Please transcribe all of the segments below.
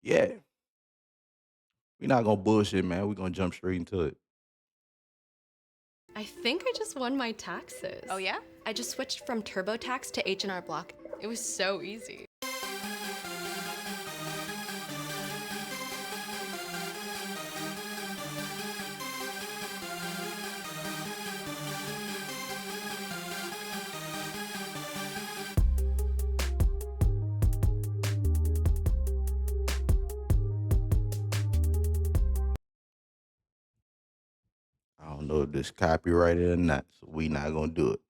Yeah, we not gonna bullshit, man. We gonna jump straight into it. I think I just won my taxes. Oh yeah? I just switched from TurboTax to H&R Block. It was so easy. I don't know if this copyrighted or not, so we not gonna do it.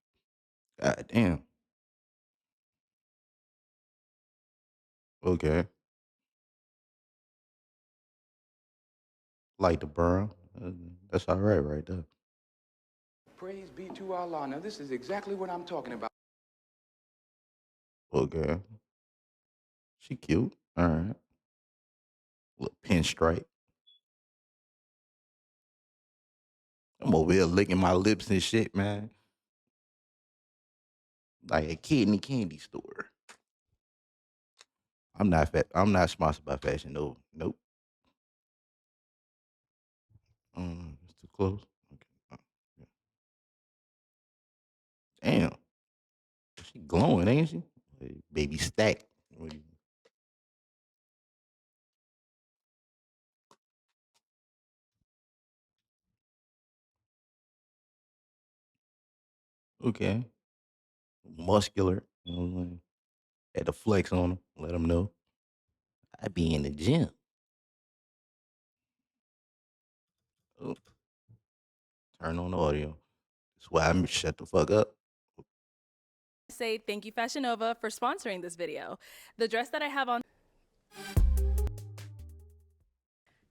God damn. Okay, like the burn. That's all right there. Praise be to Allah. Now, this is exactly what I'm talking about. Okay, she cute. All right, little pinstripe. I'm over here licking my lips and shit, man. Like a kid in the candy store. I'm not fat. I'm not sponsored by Fashion Nova. Nope. It's too close. Okay. Yeah. Damn, she glowing, ain't she? Hey, baby stack. Okay, muscular. You know what I'm saying? Had to flex on him. Let him know I be in the gym. Oh, turn on the audio. That's why I'm shut the fuck up. Say thank you Fashion Nova for sponsoring this video. The dress that I have on.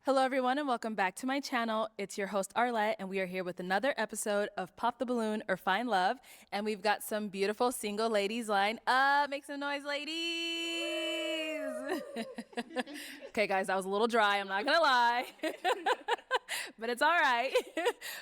Hello everyone and welcome back to my channel. It's your host Arlette and we are here with another episode of Pop the Balloon or Find Love, and we've got some beautiful single ladies lined up. Make some noise, ladies. Okay guys, that was a little dry, I'm not gonna lie. But it's all right.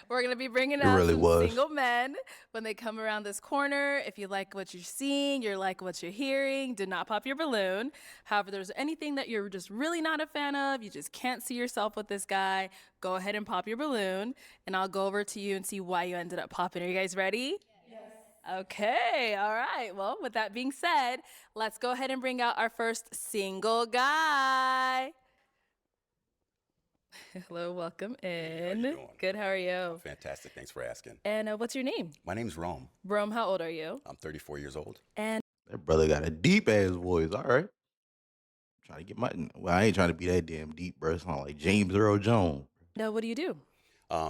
We're gonna be bringing It out really some was. single men when they come around this corner. If you like what you're seeing, you like what you're hearing, do not pop your balloon. However, there's anything that you're just really not a fan of, you just can't see yourself with this guy, go ahead and pop your balloon, and I'll go over to you and see why you ended up popping. Are you guys ready? Okay, all right. Well, with that being said, let's go ahead and bring out our first single guy. Hello, welcome Hey, how you in. doing? Good, how are I'm you? fantastic. Thanks for asking. And what's your name? My name's Rome. Rome, how old are you? I'm 34 years old. And That brother got a deep ass voice. All right. Trying to get my. Well, I ain't trying to be that damn deep, bro. It sound like James Earl Jones. what do you do?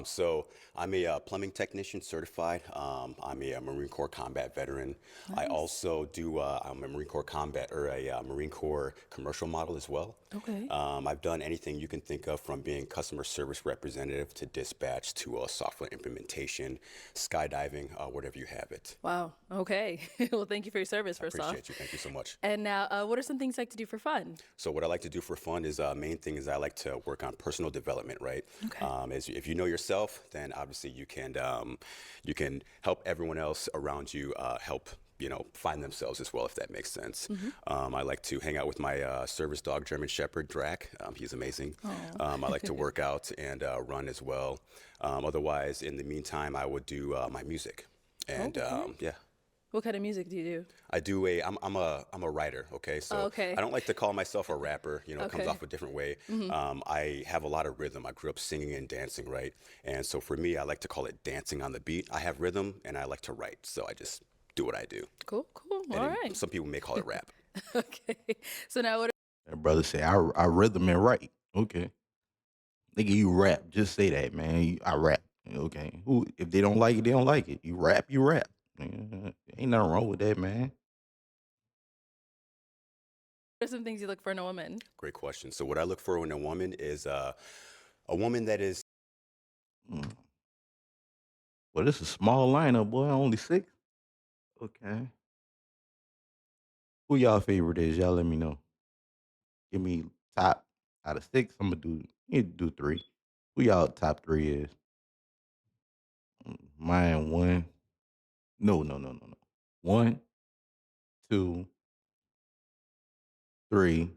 So I'm a plumbing technician certified. I'm a Marine Corps combat veteran. I also do, I'm a Marine Corps combat or a Marine Corps commercial model as well. Okay. I've done anything you can think of, from being customer service representative to dispatch to software implementation, skydiving, whatever you have it. Wow. Okay. Well, thank you for your service, I first off. appreciate you. Thank you so much. And now, what are some things you like to do for fun? So what I like to do for fun is, main thing is I like to work on personal development, right? Okay. If you know yourself, then obviously you can help everyone else around you help find themselves as well, if that makes sense. I like to hang out with my service dog, German Shepherd Drac. He's amazing. I like to work out and run as well. Otherwise, in the meantime, I would do my music, and Okay. yeah. What kind of music do you do? I'm a writer, okay? So Oh, okay. I don't like to call myself a rapper, it comes Okay. off a different way. I have a lot of rhythm. I grew up singing and dancing, right? And so for me, I like to call it dancing on the beat. I have rhythm and I like to write, so I just do what I do. Cool, cool. And All then right. some people may call it rap. Okay. So now what That brother say I rhythm and write. Okay. Nigga, you rap. Just say that, man. I rap. Okay. Who? If they don't like it, they don't like it. You rap. You rap. Ain't nothing wrong with that, man. are some things you look for in a woman? Great question. So what I look for in a woman is a woman that is Mm. Well, this is a small lineup, boy. Only six. Okay. Who y'all favorite is? Y'all let me know. Give me top out of six. I'm gonna do. You do three. Who y'all top three is? Mine one. No. One, two, three,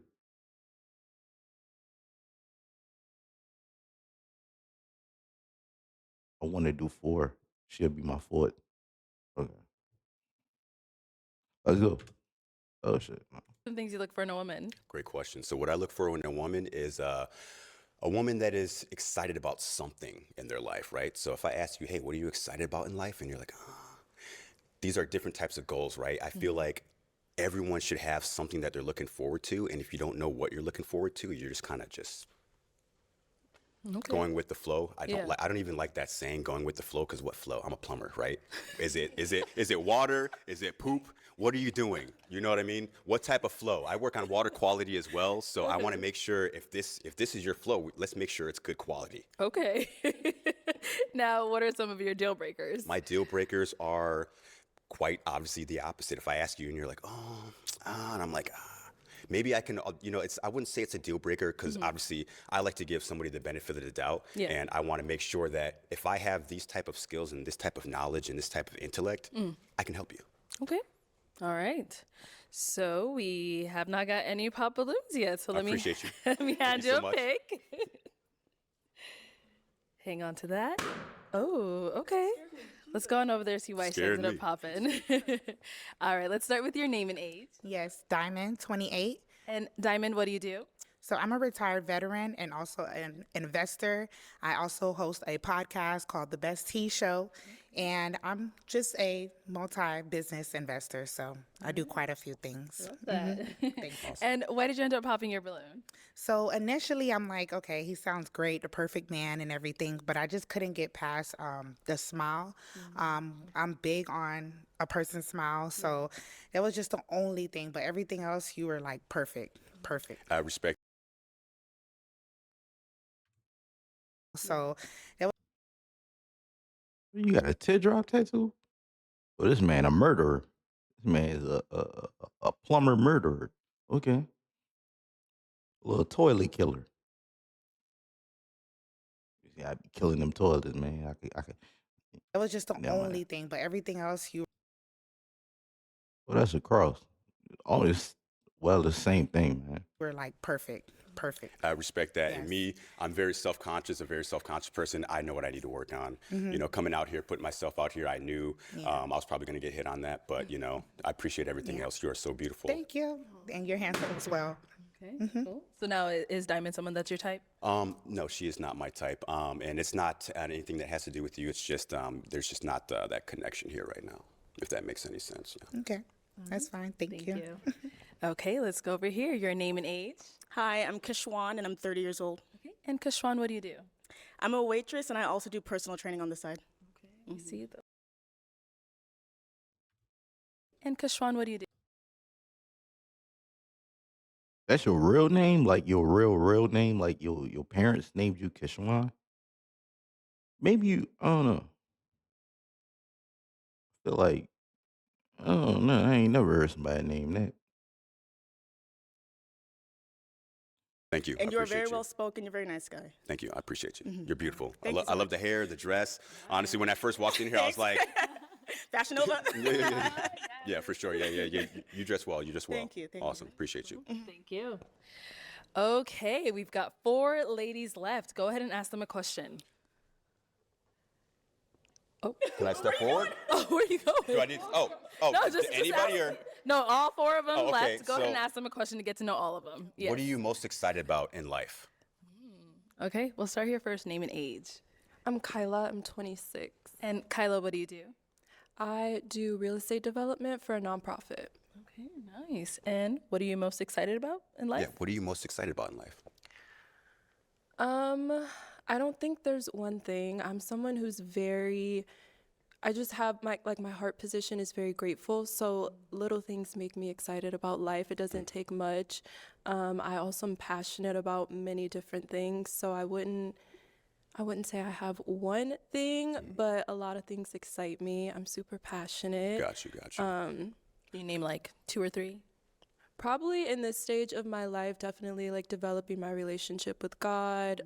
I want to do 4. She'll be my 4th. Okay. Let's go. Oh shit. Some things you look for in a woman. Great question. So what I look for in a woman is a woman that is excited about something in their life, right? So if I ask you, hey, what are you excited about in life? And you're like, these are different types of goals, right? I feel like everyone should have something that they're looking forward to. And if you don't know what you're looking forward to, you're just kind of just going with the flow. I don't even like that saying, going with the flow, because what flow? I'm a plumber, right? Is it water? Is it poop? What are you doing? You know what I mean? What type of flow? I work on water quality as well, so I want to make sure if this is your flow, let's make sure it's good quality. Okay. Now, what are some of your deal breakers? My deal breakers are quite obviously the opposite. If I ask you and you're like, and I'm like, maybe I can, I wouldn't say it's a deal breaker, because obviously I like to give somebody the benefit of the doubt. Yeah. And I want to make sure that if I have these type of skills and this type of knowledge and this type of intellect, I can help you. Okay. All right. So we have not got any pop balloons yet. So I appreciate you. let me hand you you so a much. pick. Hang on to that. Oh, okay. Let's go on over there, see why she Scared ended up me. popping. All right, let's start with your name and age. Yes, Diamond, 28. And Diamond, what do you do? So I'm a retired veteran and also an investor. I also host a podcast called The Best Tea Show, and I'm just a multi-business investor, so I do quite a few things. And why did you end up popping your balloon? So initially I'm like, okay, he sounds great, the perfect man and everything, but I just couldn't get past the smile. I'm big on a person's smile, so that was just the only thing, but everything else, you were like perfect. I respect. So that You got a teardrop tattoo? Well, this man a murderer. This man is a plumber murderer. Okay. A little toilet killer. Yeah, I be killing them toilets, man. I could. was just the Never mind. only thing, but everything else, you Well, that's a cross. Always, well, the same thing, man. were like perfect. I respect that. And Yes. me, I'm very self-conscious, a very self-conscious person. I know what I need to work on. Coming out here, putting myself out here, I knew I was probably going to get hit on that. But, I appreciate everything else. You are so beautiful. Thank you. And you're handsome as well. Okay, cool. So now is Diamond someone that's your type? No, she is not my type. And it's not anything that has to do with you. It's just there's just not that connection here right now, if that makes any sense. Yeah. Okay. That's fine. Thank you. Okay, let's go over here. Your name and age. Hi, I'm Kishwan, and I'm 30 years old. Okay. And Kashwan, what do you do? I'm a waitress, and I also do personal training on the side. Okay, let me see though. And Kashwan, what do you do? That's your real name, like your real name, like your parents named you Kishwan. Maybe you. I don't know. Feel like I don't know. I ain't never heard somebody name that. Thank you. And I you're appreciate very you. well spoken. You're a very nice guy. Thank you. I appreciate you. You're beautiful. Thank you so I love much. the hair, the dress. Honestly, when I first walked in here, I was like, Fashion Nova. yeah, for sure. Yeah. You dress well. You dress well. Thank you, thank you. Awesome. Appreciate you. Thank you. Okay, we've got 4 ladies left. Go ahead and ask them a question. Can I step forward? Oh, where are you going? Do I need? Oh, No, just anybody ask- or? No, all 4 of them Oh, okay, left. Go ahead and so- ask them a question to get to know all of them. Yes. What are you most excited about in life? Okay, we'll start here first. Name and age. I'm Kyla, I'm 26. And Kyla, what do you do? I do real estate development for a nonprofit. Okay, nice. And what are you most excited about in life? Yeah. What are you most excited about in life? I don't think there's one thing. I'm someone who's I just have my heart position is very grateful. So little things make me excited about life. It doesn't take much. I also am passionate about many different things. So I wouldn't say I have one thing, but a lot of things excite me. I'm super passionate. Got you. Can you name like 2 or 3? Probably in this stage of my life, definitely like developing my relationship with God,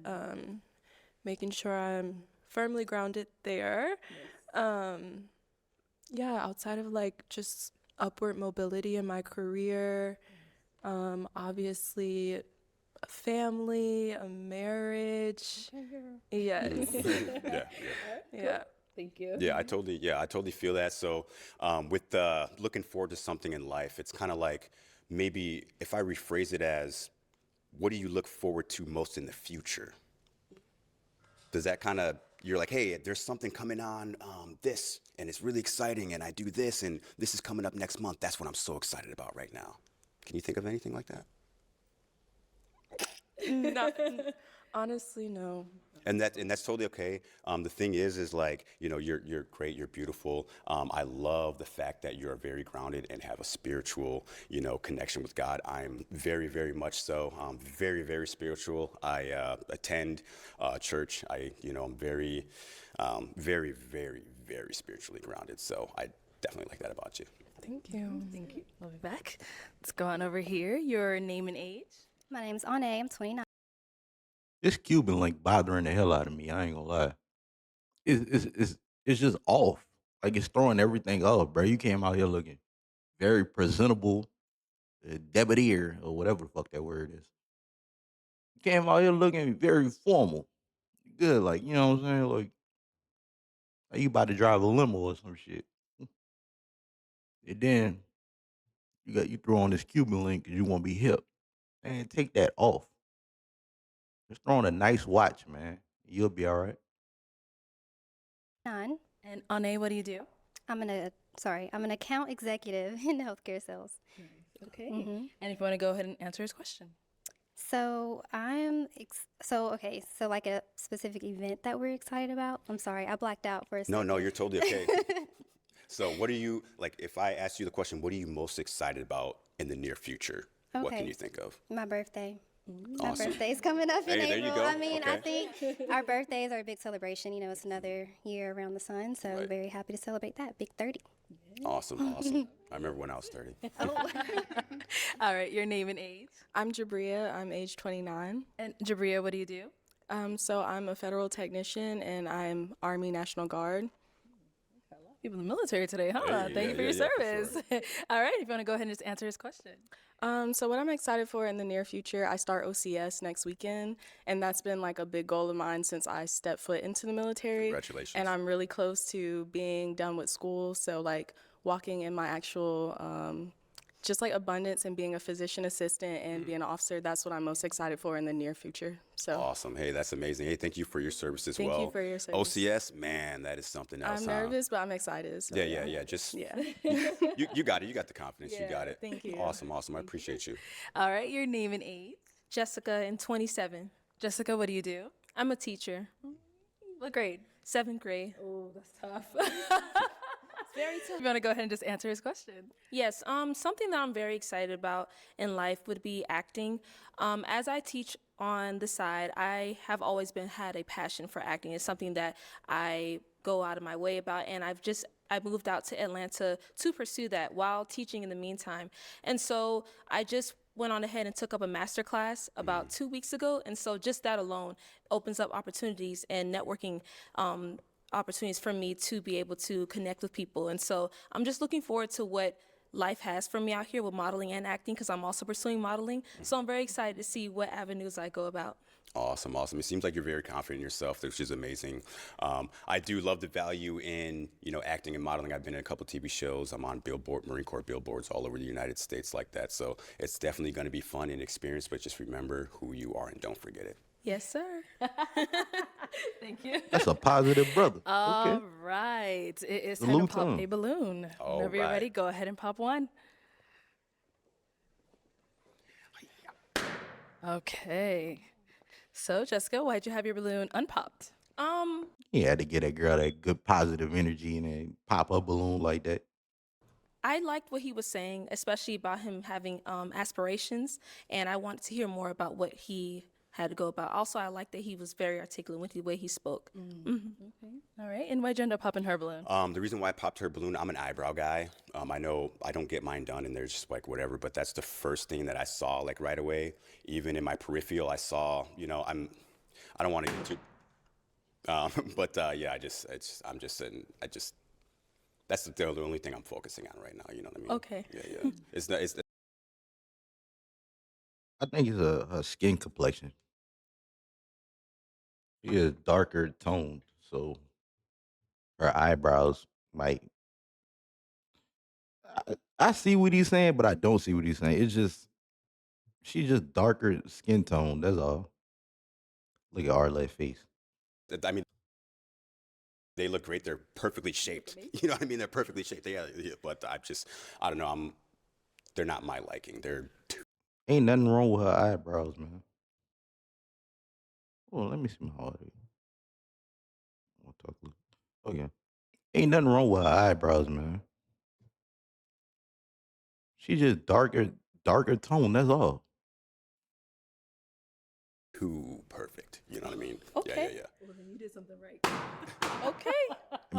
making sure I'm firmly grounded there. Outside of like just upward mobility in my career, obviously a family, a marriage. Yes. Yeah, Yeah. Thank you. yeah, I totally feel that. So, with looking forward to something in life, it's kind of like maybe if I rephrase it as, what do you look forward to most in the future? Does that kind of, you're like, hey, there's something coming on this, and it's really exciting, and I do this, and this is coming up next month. That's what I'm so excited about right now. Can you think of anything like that? Nothing. Honestly, no. And that's totally okay. The thing is like, you're great, you're beautiful. I love the fact that you're very grounded and have a spiritual, connection with God. I'm very, very much so. Very, very spiritual. I attend church. I'm very, very, very, very spiritually grounded. So I definitely like that about you. Thank you. Thank you. We'll be back. Let's go on over here. Your name and age. My name's Ane. I'm 29. This Cuban link bothering the hell out of me. I ain't gonna lie. It's just off. Like it's throwing everything off, bro. You came out here looking very presentable, debonair or whatever the fuck that word is. You came out here looking very formal. Good, like you know what I'm saying. Like you about to drive a limo or some shit. And then you throw on this Cuban link because you want to be hip. Man, take that off. Just throw on a nice watch, man. You'll be all right. 9. And Ane, what do you do? I'm an account executive in healthcare sales. Okay. Mm-hmm. And if you want to go ahead and answer his question. So like a specific event that we're excited about. I'm sorry, I blacked out for a second. No, you're totally okay. So what are you, like, if I ask you the question, what are you most excited about in the near future? What can Okay. you think of? My birthday. My Awesome. birthday's coming up in Hey, there you April. go. I mean, I Okay. think our birthdays are a big celebration. It's another year around the sun, so I'm Right. very happy to celebrate that. Big 30. Awesome. I remember when I was 30. All right. Your name and age. I'm Jabria. I'm age 29. And Jabria, what do you do? So I'm a federal technician and I'm Army National Guard. People in the military today, huh? Hey, Thank you for your yeah, for service. All right. If you want to go ahead and just answer his question. So what I'm excited for in the near future, I start OCS next weekend, and that's been like a big goal of mine since I stepped foot into the military. Congratulations. And I'm really close to being done with school, so like walking in my actual just like abundance and being a physician assistant and being an officer, that's what I'm most excited for in the near future. So Awesome. Hey, that's amazing. Hey, thank you for your service as Thank well. you for your service. OCS, man, that is something else. I'm huh? nervous, but I'm excited. So Yeah. Just Yeah. you got it. You got the confidence. You got it. thank you. Awesome. I appreciate you. All right. Your name and age. Jessica and 27. Jessica, what do you do? I'm a teacher. What grade? 7th grade. Oh, that's tough. Very tough. You want to go ahead and just answer his question? Yes, something that I'm very excited about in life would be acting. As I teach on the side, I have always had a passion for acting. It's something that I go out of my way about, and I moved out to Atlanta to pursue that while teaching in the meantime. And so I just went on ahead and took up a master class about 2 weeks ago, and so just that alone opens up opportunities and networking opportunities for me to be able to connect with people. And so I'm just looking forward to what life has for me out here with modeling and acting, because I'm also pursuing modeling. So I'm very excited to see what avenues I go about. Awesome. It seems like you're very confident in yourself, which is amazing. I do love the value in, acting and modeling. I've been in a couple TV shows. I'm on Marine Corps billboards all over the United States like that. So it's definitely going to be fun and experience, but just remember who you are and don't forget it. Yes, sir. Thank you. That's a positive brother. All Okay. right. It is time Salute to pop him. a balloon. All Whenever you're right. ready, go ahead and pop one. Okay. So, Jessica, why'd you have your balloon unpopped? He had to get that girl that good positive energy and then pop a balloon like that. I liked what he was saying, especially about him having aspirations, and I wanted to hear more about what he had to go about. Also, I liked that he was very articulate with the way he spoke. All right. And why'd you end up popping her balloon? The reason why I popped her balloon, I'm an eyebrow guy. I know I don't get mine done and there's just like whatever, but that's the first thing that I saw like right away. Even in my peripheral, I saw, I don't want to get too, but yeah, that's the only thing I'm focusing on right now. You know what I mean? Okay. Yeah. It's I think it's a skin complexion. She is darker toned, so her eyebrows might. I see what he's saying, but I don't see what he's saying. It's just she's just darker skin tone. That's all. Look at Arlette's face. I mean, they look great. They're perfectly shaped. You know what I mean? They're perfectly shaped. Yeah, but I don't know. They're not my liking. They're too. Ain't nothing wrong with her eyebrows, man. Oh, let me see my audio. I'll talk a little. Okay. Ain't nothing wrong with her eyebrows, man. She just darker tone. That's all. Too perfect. You know what I mean? Okay. Yeah. Well, then you did something right. Okay.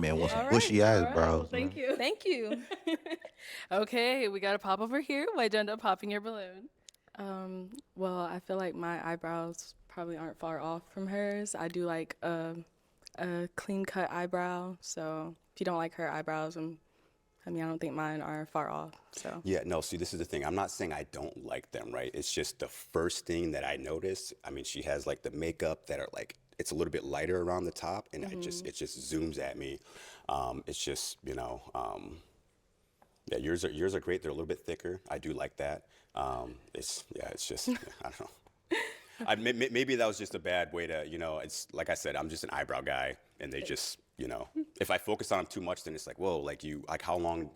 Man wants some All right. bushy All right. eyebrows. Well, thank man. you. Thank you. Okay, we got to pop over here. Why'd you end up popping your balloon? Well, I feel like my eyebrows probably aren't far off from hers. I do like a clean cut eyebrow. So if you don't like her eyebrows, I mean, I don't think mine are far off. So Yeah, no, see, this is the thing. I'm not saying I don't like them, right? It's just the first thing that I noticed. I mean, she has like the makeup that are like, it's a little bit lighter around the top, and it just zooms at me. It's just, yeah, yours are great. They're a little bit thicker. I do like that. It's just, I don't know. Maybe that was just a bad way to, it's like I said, I'm just an eyebrow guy, and they just, if I focus on them too much, then it's like, whoa, like how long,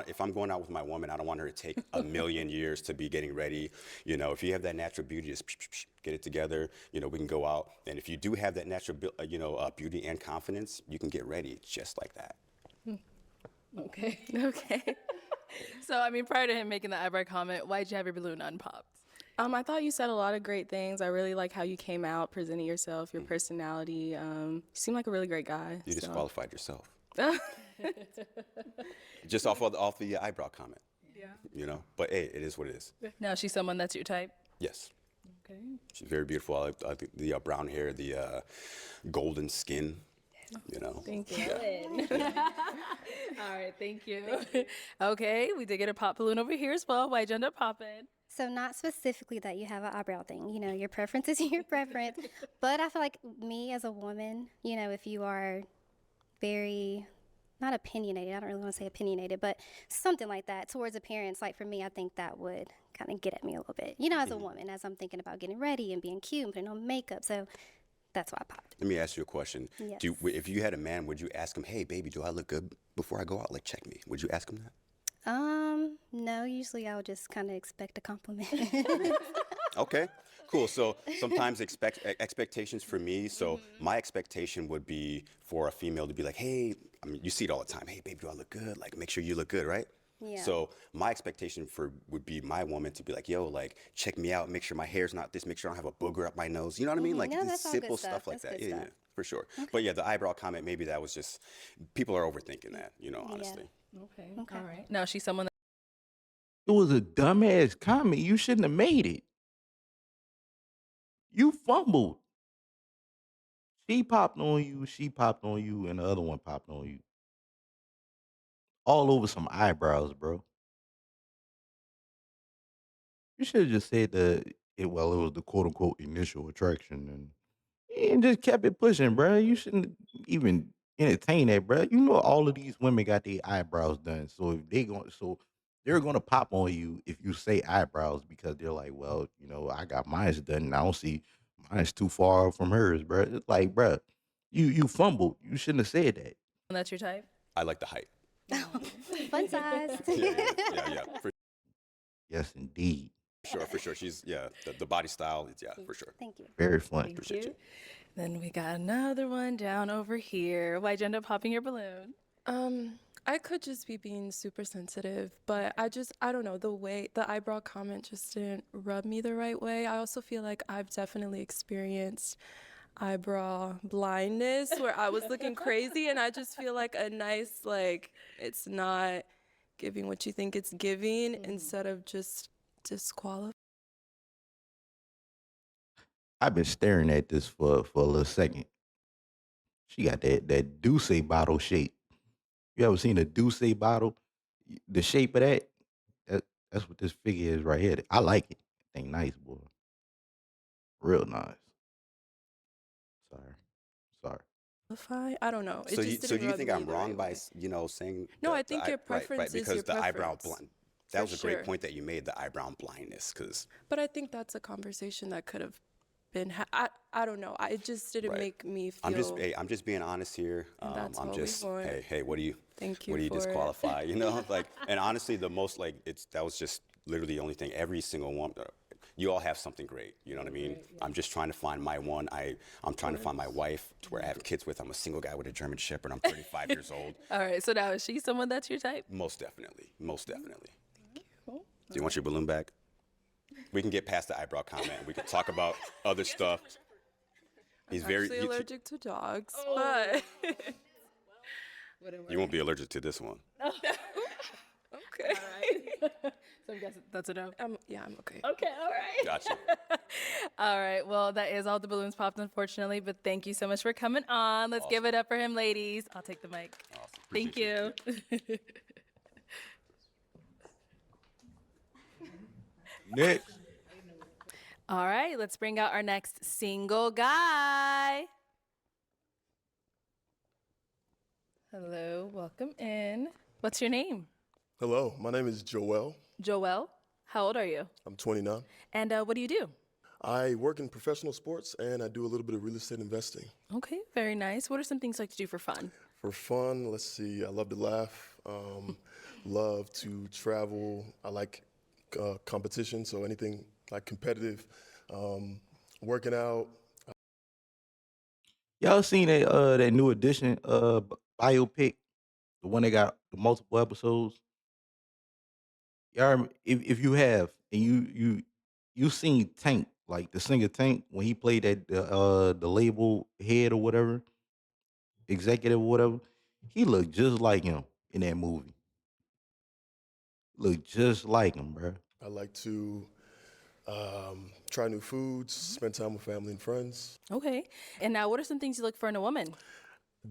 if I'm going out with my woman, I don't want her to take a million years to be getting ready. If you have that natural beauty, just get it together, we can go out. And if you do have that natural, beauty and confidence, you can get ready just like that. Okay. Okay. So, I mean, prior to him making the eyebrow comment, why'd you have your balloon unpopped? I thought you said a lot of great things. I really like how you came out, presenting yourself, your personality. You seem like a really great guy. You so. disqualified yourself. Just off the eyebrow comment. Yeah. But hey, it is what it is. Now she's someone that's your type? Yes. Okay. She's very beautiful. I think the brown hair, the golden skin. Thank you. Yeah. All right, thank you. Okay, we did get a pop balloon over here as well. Why'd you end up popping? So not specifically that you have an eyebrow thing. Your preference is your preference. But I feel like me as a woman, if you are very not opinionated, I don't really want to say opinionated, but something like that towards appearance, like for me, I think that would kind of get at me a little bit. As a woman, as I'm thinking about getting ready and being cute and putting on makeup. So that's why I popped. Let me ask you a question. Yes. If you had a man, would you ask him, "Hey, baby, do I look good before I go out? Like, check me." Would you ask him that? No, usually I would just kind of expect a compliment. Okay, cool. So sometimes expectations for me. So my expectation would be for a female to be like, "Hey," I mean, you see it all the time. "Hey, baby, do I look good? Like, make sure you look good, right?" Yeah. So my expectation would be my woman to be like, "Yo, like, check me out. Make sure my hair's not this. Make sure I don't have a booger up my nose." You know what I mean? Like No, these that's all good simple stuff. stuff like That's that. good Yeah, stuff. for sure. But yeah, the eyebrow comment, maybe that was just people are overthinking that. Honestly. Okay. All right. Now she's someone that It was a dumbass comment. You shouldn't have made it. You fumbled. She popped on you. She popped on you, and the other one popped on you. All over some eyebrows, bro. You should have just said it was the quote unquote initial attraction and just kept it pushing, bro. You shouldn't even entertain that, bro. You know all of these women got their eyebrows done. So if they're gonna pop on you if you say eyebrows because they're like, well, I got mine's done and I don't see mine's too far from hers, bro. It's like, bro, you fumbled. You shouldn't have said that. that's your type? I like the height. Fun size. Yeah. For Yes, indeed. sure. She's the body style. For sure. Thank you. Very fun. Thank Appreciate you. you. Then we got another one down over here. Why'd you end up popping your balloon? I could just be being super sensitive, but I don't know, the way the eyebrow comment just didn't rub me the right way. I also feel like I've definitely experienced eyebrow blindness where I was looking crazy, and I just feel like a nice, like, it's not giving what you think it's giving instead of just disqualifying. I've been staring at this for a little second. She got that Douce bottle shape. You ever seen a Douce bottle? The shape of that, that's what this figure is right here. I like it. Ain't nice, boy. Real nice. Sorry. Sorry. I don't know. It So just so didn't do you rub think me I'm the wrong right by way. saying No, I the think your right preference is because your the eyebrow preference. blind, that For was a great sure. point that you made, the eyebrow blindness, because But I think that's a conversation that could have been. I don't know. It just didn't right. make me feel. I'm just being honest here. And that's I'm what we just want. hey, what do you Thank you for disqualify? You know, like, and honestly, the most like that was just literally the only thing. Every single one, you all have something great. You know what I mean? I'm just trying to find my one. I'm trying to find my wife to where I have kids with. I'm a single guy with a German Shepherd. I'm 35 years old. All right, so now is she someone that's your type? Most definitely, most definitely. Do you want your balloon back? We can get past the eyebrow comment. We can talk about other stuff. He's I'm very. actually allergic to dogs, Oh. but You won't be allergic to this one. okay. So I'm guessing that's a no. Yeah, I'm okay. Okay, all right. Gotcha. All right, well, that is all the balloons popped, unfortunately, but thank you so much for coming on. Let's give it up for him, ladies. I'll take the mic. Awesome. Thank Appreciate you. Next. All right, let's bring out our next single guy. Hello, welcome in. What's your name? Hello, my name is Joel. Joel. How old are you? I'm 29. And what do you do? I work in professional sports and I do a little bit of real estate investing. Okay, very nice. What are some things you like to do for fun? For fun, let's see, I love to laugh, love to travel. I like competition, so anything like competitive, working out. Y'all seen that new edition biopic, the one that got the multiple episodes? If you have and you seen Tank, like the singer Tank, when he played that the label head or whatever, executive or whatever, he looked just like him in that movie. Looked just like him, bro. I like to try new foods, spend time with family and friends. Okay. And now, what are some things you look for in a woman?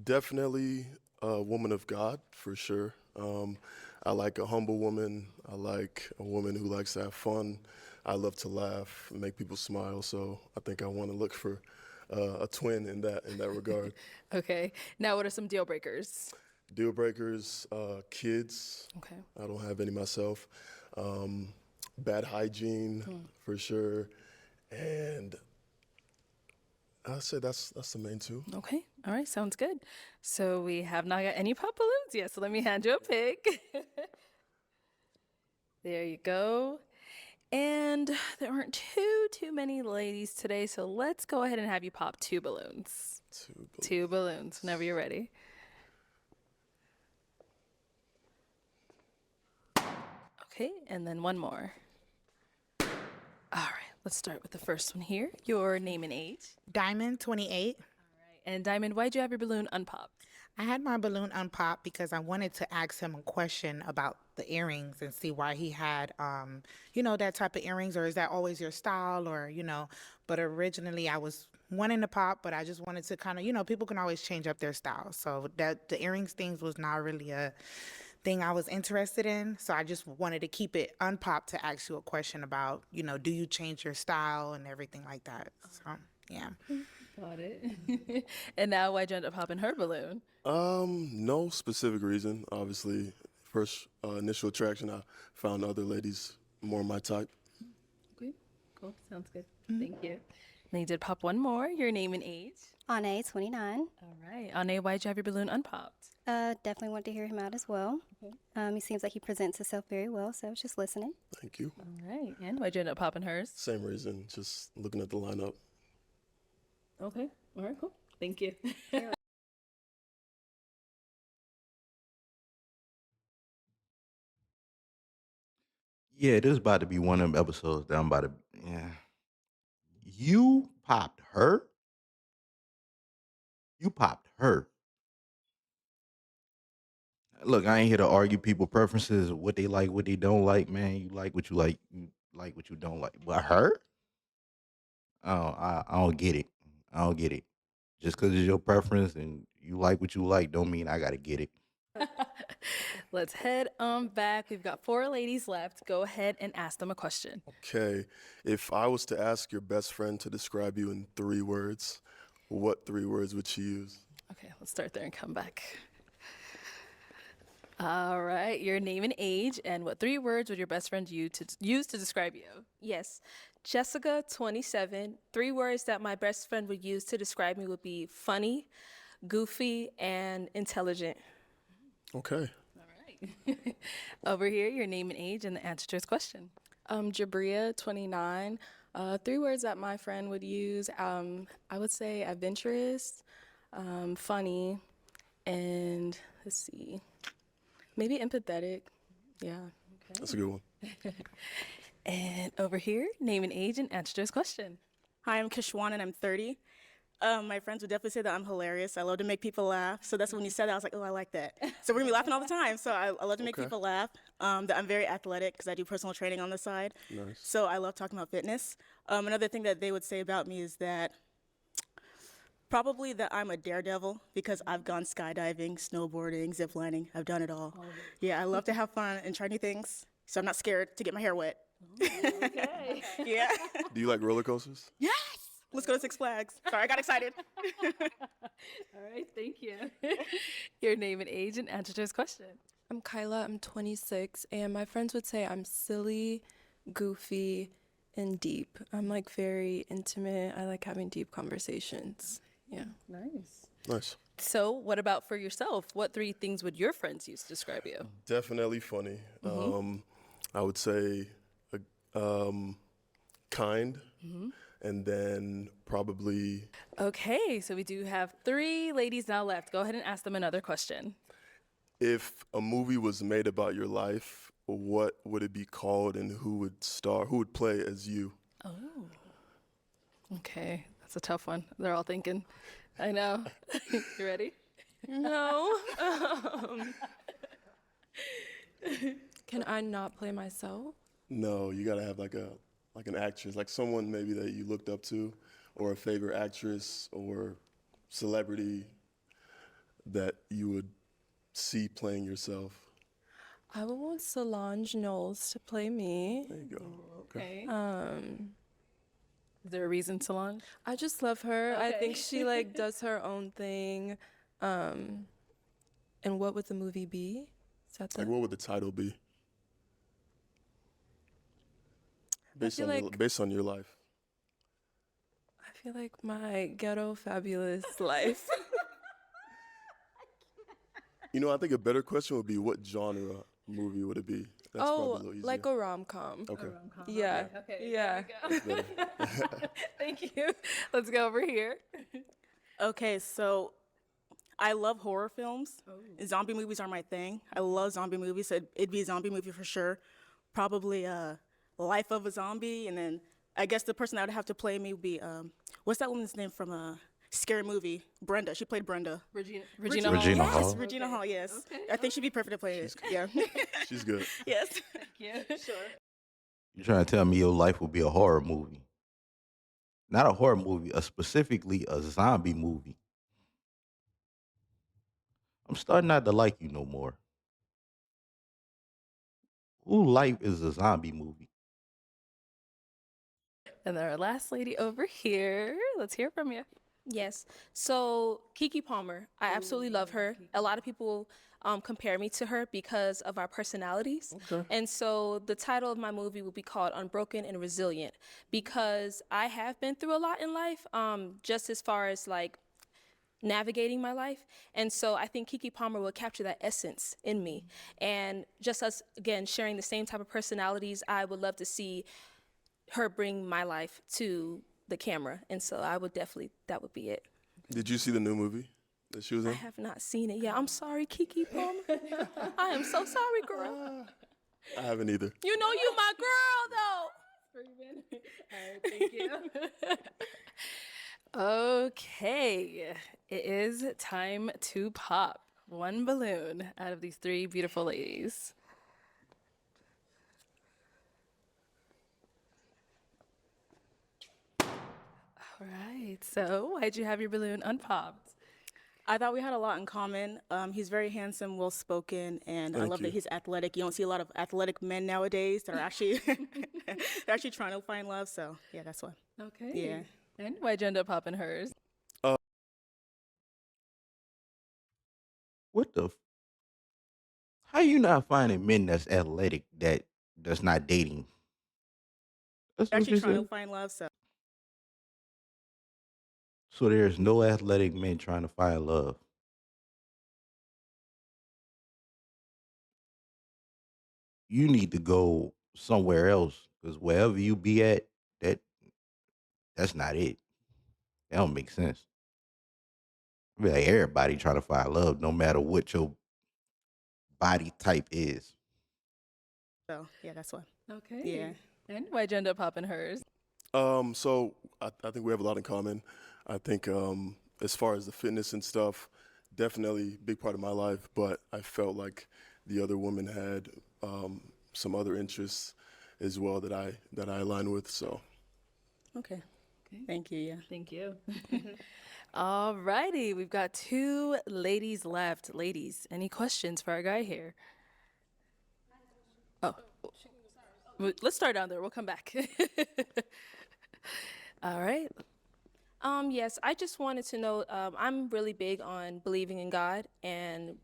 Definitely a woman of God, for sure. I like a humble woman. I like a woman who likes to have fun. I love to laugh and make people smile. So I think I want to look for a twin in that regard. Okay. Now, what are some deal breakers? Deal breakers, kids. Okay. I don't have any myself. Bad hygiene, for sure. And I'd say that's the main two. Okay. All right. Sounds good. So we have not got any pop balloons yet. So let me hand you a pick. There you go. And there aren't too many ladies today. So let's go ahead and have you pop two balloons. Two balloons whenever you're ready. Okay. And then one more. All right. Let's start with the first one here. Your name and age. Diamond, 28. And Diamond, why'd you have your balloon unpopped? I had my balloon unpopped because I wanted to ask him a question about the earrings and see why he had, that type of earrings, or is that always your style, or, but originally I was wanting to pop, but I just wanted to kind of, people can always change up their style. So that the earrings things was not really a thing I was interested in. So I just wanted to keep it unpopped to ask you a question about, do you change your style and everything like that? So, yeah. Got it. And now why'd you end up popping her balloon? No specific reason. Obviously, first initial attraction, I found other ladies more my type. Okay, cool. Sounds good. Thank you. And you did pop one more. Your name and age. Ane, 29. All right. Ane, why'd you have your balloon unpopped? Definitely want to hear him out as well. He seems like he presents himself very well, so I was just listening. Thank you. All right. And why'd you end up popping hers? Same reason, just looking at the lineup. Okay. All right, cool. Thank you. Yeah, this is about to be one of them episodes that I'm about to. Yeah, you popped her. You popped her. Look, I ain't here to argue people preferences, what they like, what they don't like. Man, you like what you like what you don't like. But her, I don't get it. I don't get it. Just because it's your preference and you like what you like, don't mean I gotta get it. Let's head on back. We've got 4 ladies left. Go ahead and ask them a question. Okay, if I was to ask your best friend to describe you in 3 words, what 3 words would she use? Okay, let's start there and come back. All right, your name and age, and what 3 words would your best friend use to describe you? Yes. Jessica, 27. 3 words that my best friend would use to describe me would be funny, goofy, and intelligent. Okay. Over here, your name and age, and the answer to his question. Jabria, 29. 3 words that my friend would use, I would say adventurous, funny, and let's see, maybe empathetic. Yeah. That's a good one. And over here, name and age, and answer to his question. Hi, I'm Kishwan and I'm 30. My friends would definitely say that I'm hilarious. I love to make people laugh. So that's when you said that, I was like, oh, I like that. So we're gonna be laughing all the time. So I love to make people laugh. That I'm very athletic because I do personal training on the side. Nice. So I love talking about fitness. Another thing that they would say about me is that probably that I'm a daredevil because I've gone skydiving, snowboarding, ziplining. I've done it all. Yeah, I love to have fun and try new things. So I'm not scared to get my hair wet. Okay. Yeah. Do you like roller coasters? Yes. Let's go to Six Flags. Sorry, I got excited. All right, thank you. Your name and age, and answer to his question. I'm Kyla, I'm 26, and my friends would say I'm silly, goofy, and deep. I'm like very intimate. I like having deep conversations. Yeah. Nice. Nice. So, what about for yourself? What 3 things would your friends use to describe you? Definitely funny. I would say kind, and then probably Okay, so we do have 3 ladies now left. Go ahead and ask them another question. if a movie was made about your life, what would it be called and who would star, who would play as you? Oh. Okay, that's a tough one. They're all thinking. I know. You ready? No. Can I not play myself? No, you gotta have like an actress, like someone maybe that you looked up to, or a favorite actress or celebrity that you would see playing yourself. I would want Solange Knowles to play me. There you go. Okay. Is there a reason, Solange? I just love her. I Okay. think she like does her own thing. And what would the movie be? Is that Like, what would the title be? Based feel on like- based on your life. I feel like my ghetto fabulous life. You know, I think a better question would be what genre movie would it be? That's probably a little easier. like a rom-com. Okay. Yeah. Okay. Yeah. Thank you. Let's go over here. Okay, so I love horror films. Zombie movies are my thing. I love zombie movies. So it'd be a zombie movie for sure. Probably Life of a Zombie, and then I guess the person that would have to play me would be what's that woman's name from a scary movie? Brenda. She played Brenda. Regina Regina Hall. Hall. Yes, Regina Hall. Yes, I think she'd be perfect to play it. Yeah. She's good. Yes. Yeah, sure. You trying to tell me your life will be a horror movie? Not a horror movie, specifically a zombie movie. I'm starting not to like you no more. Who life is a zombie movie? And then our last lady over here. Let's hear from you. Yes. So Keke Palmer, I absolutely love her. A lot of people compare me to her because of our personalities. Okay. And so the title of my movie will be called Unbroken and Resilient because I have been through a lot in life, just as far as like navigating my life. And so I think Keke Palmer will capture that essence in me. And just us, again, sharing the same type of personalities, I would love to see her bring my life to the camera. And so I would definitely, that would be it. Did you see the new movie that she was I in? have not seen it yet. I'm sorry, Keke Palmer. I am so sorry, girl. I haven't either. You know you my girl, though. All right, thank you. Okay, it is time to pop one balloon out of these 3 beautiful ladies. All right, so why'd you have your balloon unpopped? I thought we had a lot in common. He's very handsome, well-spoken, and I Thank love you. that he's athletic. You don't see a lot of athletic men nowadays that are actually they're actually trying to find love. So yeah, that's why. Okay. Yeah. And why'd you end up popping hers? What the? How you not finding men that's athletic that's not dating? That's They're what actually you trying to said. find love. So So there's no athletic men trying to find love. You need to go somewhere else because wherever you be at, that that's not it. That don't make sense. I mean, like everybody trying to find love, no matter what your body type is. yeah, that's why. Okay. Yeah. And why'd you end up popping hers? So I think we have a lot in common. I think as far as the fitness and stuff, definitely big part of my life. But I felt like the other woman had some other interests as well that I align with. So Okay. Thank you. Yeah. Thank you. All righty, we've got 2 ladies left. Ladies, any questions for our guy here? Oh, let's start down there. We'll come back. All right. Yes, I just wanted to know, I'm really big on believing in God, and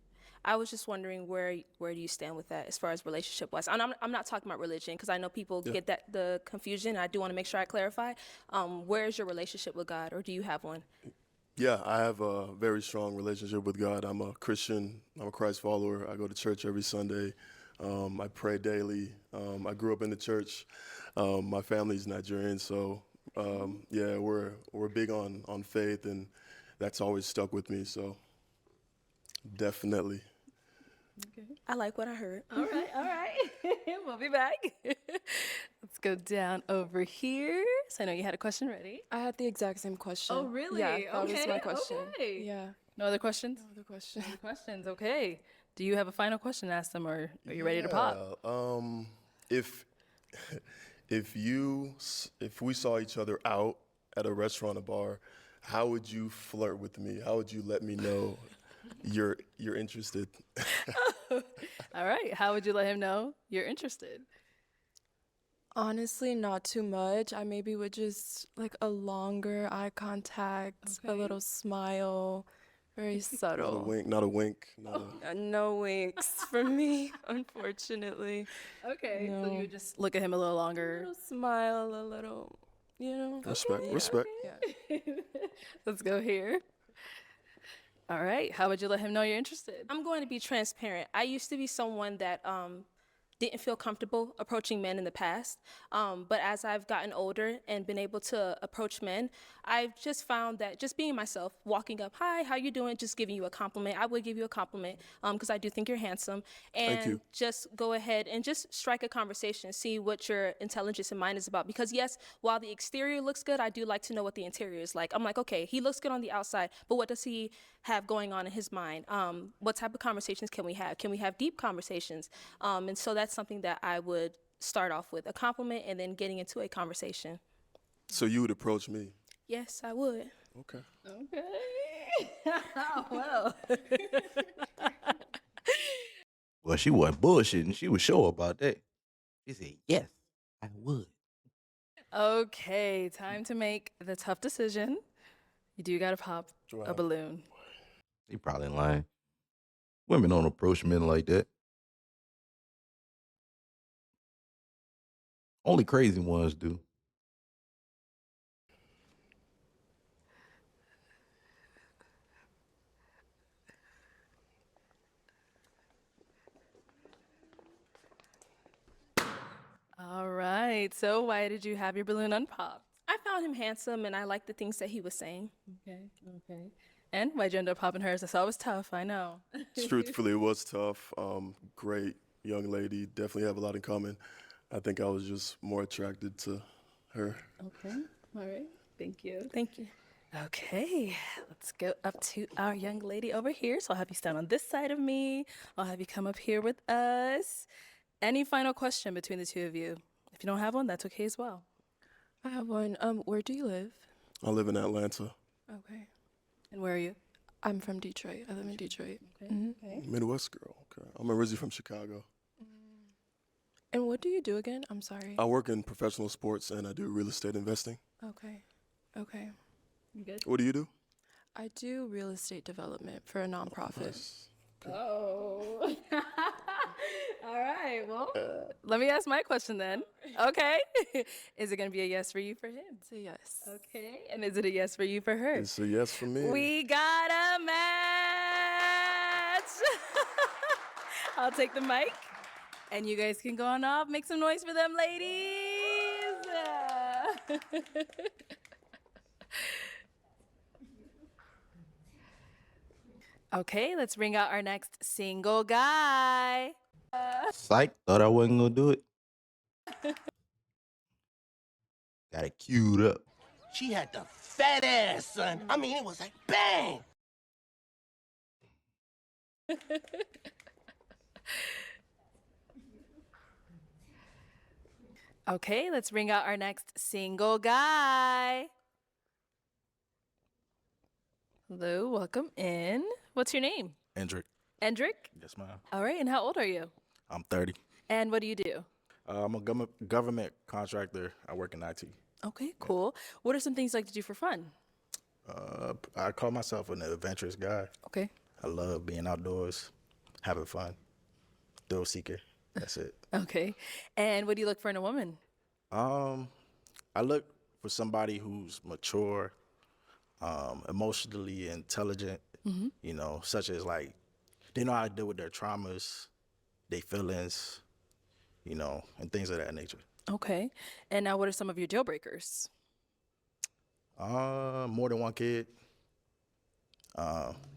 I was just wondering where do you stand with that as far as relationship wise? And I'm not talking about religion because I know people get the confusion. I do want to make sure I clarify. Where is your relationship with God, or do you have one? yeah, I have a very strong relationship with God. I'm a Christian. I'm a Christ follower. I go to church every Sunday. I pray daily. I grew up in the church. My family's Nigerian, so yeah, we're big on faith, and that's always stuck with me. So definitely. I like what I heard. All right, all right. We'll be back. Let's go down over here. So I know you had a question ready. I had the exact same question. Oh, really? Yeah, that was my question. Okay. Yeah. No other questions? No other question. No questions. Okay. Do you have a final question to ask them, or are you ready to pop? If if we saw each other out at a restaurant or bar, how would you flirt with me? How would you let me know you're interested? All right. How would you let him know you're interested? Honestly, not too much. I maybe would just like a longer eye contact, a little smile, very Not a subtle. wink, not a wink. Not a, No winks for me, unfortunately. Okay. So No. you would just look at him a little A longer. little smile, a little, you know. respect, Yeah. respect. Yeah. Let's go here. All right. How would you let him know you're interested? I'm going to be transparent. I used to be someone that didn't feel comfortable approaching men in the past. But as I've gotten older and been able to approach men, I've just found that just being myself, walking up, hi, how you doing? Just giving you a compliment. I would give you a compliment because I do think you're handsome. And Thank you. just go ahead and just strike a conversation, see what your intelligence and mind is about. Because yes, while the exterior looks good, I do like to know what the interior is like. I'm like, okay, he looks good on the outside, but what does he have going on in his mind? What type of conversations can we have? Can we have deep conversations? And so that's something that I would start off with, a compliment and then getting into a conversation. So you would approach me? Yes, I would. Okay. Okay. Well. Well, she wasn't bullshitting. She was sure about that. She said, "Yes, I would." Okay. Time to make the tough decision. You do gotta pop a Wow. balloon. He probably lying. Women don't approach men like that. Only crazy ones do. All right. So why did you have your balloon unpopped? I found him handsome and I liked the things that he was saying. Okay. Okay. And why'd you end up popping hers? I saw it was tough. I know. Truthfully, it was tough. Great young lady. Definitely have a lot in common. I think I was just more attracted to her. Okay. All right. Thank you. Thank you. Okay, let's go up to our young lady over here. So I'll have you stand on this side of me. I'll have you come up here with us. Any final question between the two of you? If you don't have one, that's okay as well. I have one. Where do you live? I live in Atlanta. Okay. And where are you? I'm from Detroit. I live in Detroit. Okay. Midwest girl. Okay. I'm originally from Chicago. And what do you do again? I'm sorry. I work in professional sports and I do real estate investing. Okay. Okay. You good? What do you do? I do real estate development for a nonprofit. Nice. Oh. All right. Well, let me ask my question then. Okay. Is it going to be a yes for you for him? It's a yes. Okay. And is it a yes for you for her? It's a yes for me. We got a match. I'll take the mic. And you guys can go on off. Make some noise for them, ladies. Okay, let's bring out our next single guy. Psych, thought I wasn't gonna do it. Got it queued up. She had the fat ass, son. I mean, it was like bang. Okay, let's bring out our next single guy. Hello, welcome in. What's your name? Hendrick. Endrick? Yes, ma'am. All right, and how old are you? I'm 30. And what do you do? I'm a government contractor. I work in IT. Okay, cool. What are some things you like to do for fun? I call myself an adventurous guy. Okay. I love being outdoors, having fun, thrill seeker. That's it. Okay. And what do you look for in a woman? I look for somebody who's mature, emotionally intelligent, you know, such as like they know how to deal with their traumas, their feelings, you know, and things of that nature. Okay. And now what are some of your deal breakers? More than one kid.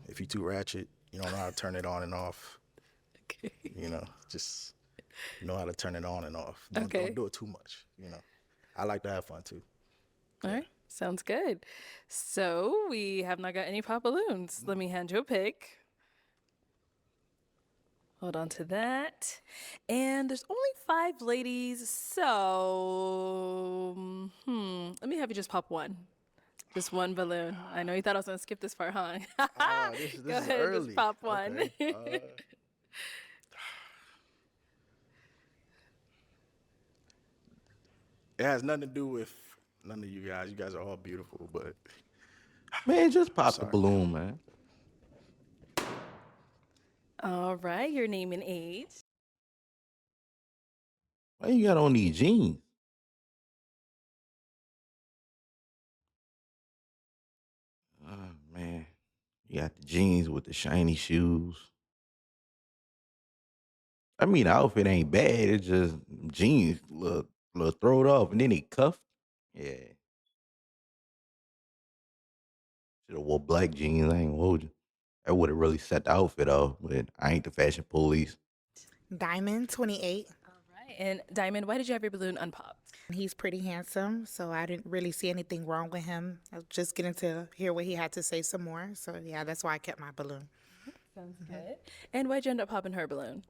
If you're too ratchet, you don't know how to turn it on and off. Okay. You know, just know how to turn it on and off. Okay. Don't do it too much, you know. I like to have fun too. All right. Sounds good. So we have not got any pop balloons. Let me hand you a pick. Hold on to that. And there's only 5 ladies, so let me have you just pop one. Just one balloon. I know you thought I was gonna skip this part, huh? This Go is ahead, early. just pop one. Okay. It has nothing to do with none of you guys. You guys are all beautiful, but Man, just pop the Sorry. balloon, man. All right, your name and age. Why you got on these jeans? Oh, man. You got the jeans with the shiny shoes. I mean, the outfit ain't bad. It's just jeans look throw it off, and then he cuffed. Yeah. Should have wore black jeans. I ain't gonna hold you. That would have really set the outfit off, but I ain't the fashion police. Diamond, 28. All right. And Diamond, why did you have your balloon unpopped? He's pretty handsome, so I didn't really see anything wrong with him. I was just getting to hear what he had to say some more. So, yeah, that's why I kept my balloon. Sounds good. And why'd you end up popping her balloon?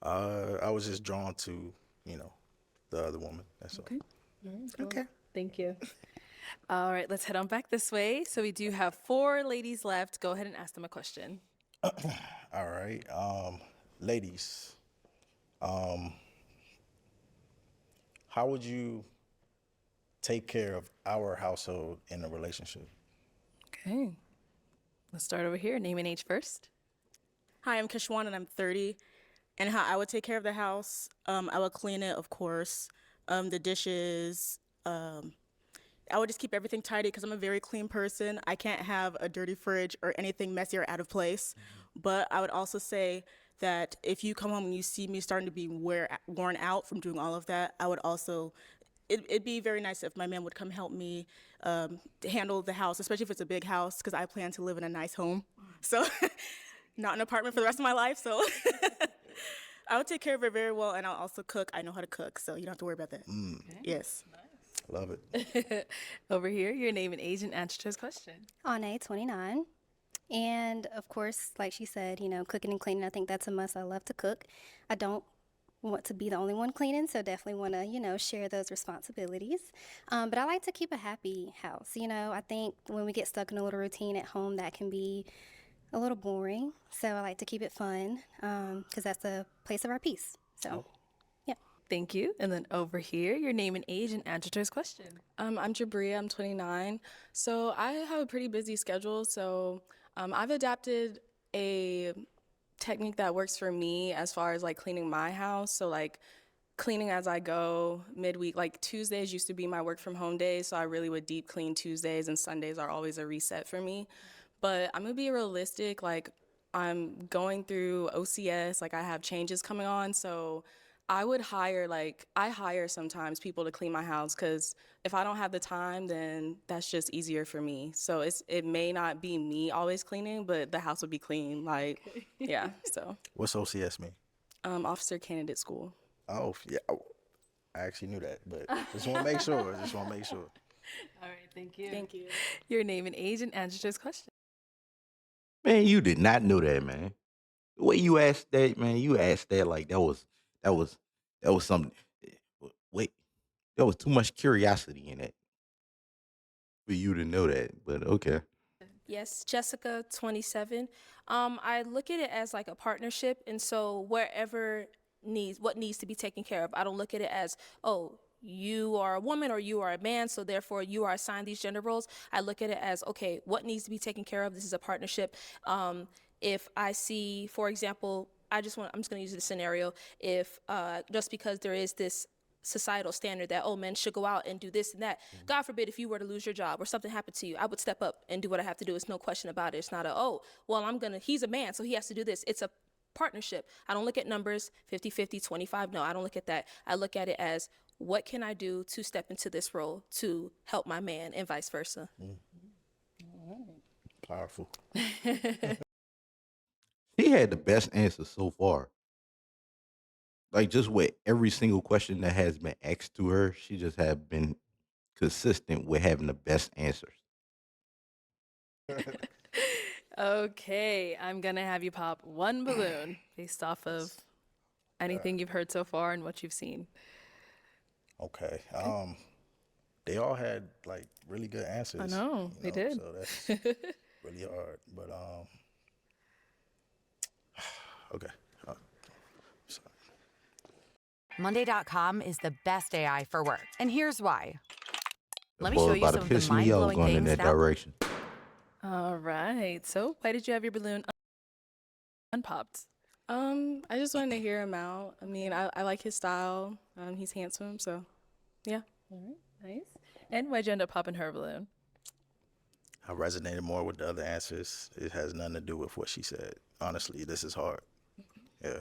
I was just drawn to, you know, the other woman. That's all. Okay. Thank you. All right, let's head on back this way. So we do have 4 ladies left. Go ahead and ask them a question. All right. Ladies, how would you take care of our household in a relationship? Okay. Let's start over here. Name and age first. Hi, I'm Kishwan and I'm 30. And how I would take care of the house, I would clean it, of course. The dishes, I would just keep everything tidy because I'm a very clean person. I can't have a dirty fridge or anything messy or out of place. But I would also say that if you come home and you see me starting to be worn out from doing all of that, I would also, it'd be very nice if my man would come help me handle the house, especially if it's a big house, because I plan to live in a nice home. So not an apartment for the rest of my life, so I would take care of it very well, and I'll also cook. I know how to cook, so you don't have to worry about that. Yes. Love it. Over here, your name and age and answer to his question. Ane, 29. And of course, like she said, you know, cooking and cleaning, I think that's a must. I love to cook. I don't want to be the only one cleaning, so definitely want to, share those responsibilities. But I like to keep a happy house. I think when we get stuck in a little routine at home, that can be a little boring. So I like to keep it fun because that's the place of our peace. So, yeah. Thank you. And then over here, your name and age and answer to his question. I'm Jabria, I'm 29. So I have a pretty busy schedule. So I've adapted a technique that works for me as far as like cleaning my house. So like cleaning as I go midweek, like Tuesdays used to be my work from home days. So I really would deep clean Tuesdays, and Sundays are always a reset for me. But I'm gonna be realistic, like I'm going through OCS, like I have changes coming on. So I hire sometimes people to clean my house because if I don't have the time, then that's just easier for me. So it may not be me always cleaning, but the house would be clean. Like, yeah, so. What's OCS mean? Officer Candidate School. Oh, yeah. Oh, I actually knew that, but just want to make sure. All right, thank you. Thank you. Your name and age and answer to his question. Man, you did not know that, man. The way you asked that, man, you asked that like that was something. Wait, there was too much curiosity in it for you to know that. But okay. Yes, Jessica, 27. I look at it as like a partnership, and so wherever what needs to be taken care of, I don't look at it as, oh, you are a woman or you are a man, so therefore you are assigned these gender roles. I look at it as, okay, what needs to be taken care of? This is a partnership. If I see, for example, I'm just going to use the scenario. If just because there is this societal standard that, oh, men should go out and do this and that. God forbid if you were to lose your job or something happened to you, I would step up and do what I have to do. It's no question about it. It's not he's a man, so he has to do this. It's a partnership. I don't look at numbers, 50-50, 25. No, I don't look at that. I look at it as, what can I do to step into this role to help my man and vice versa. Powerful. She had the best answer so far. Like just with every single question that has been asked to her, she just have been consistent with having the best answers. Okay, I'm going to have you pop one balloon based off of anything you've heard so far and what you've seen. Okay. They all had like really good answers. I know, they did. So that's really hard. But okay. Sorry. Monday.com is the best AI for work, and here's why. Let me Boy, show you about some to of the piss me off mind-blowing going in things that direction. All right, so why did you have your balloon unpopped? I just wanted to hear him out. I mean, I like his style. He's handsome, so yeah. All right, nice. And why'd you end up popping her balloon? I resonated more with the other answers. It has nothing to do with what she said. Honestly, this is hard. Yeah.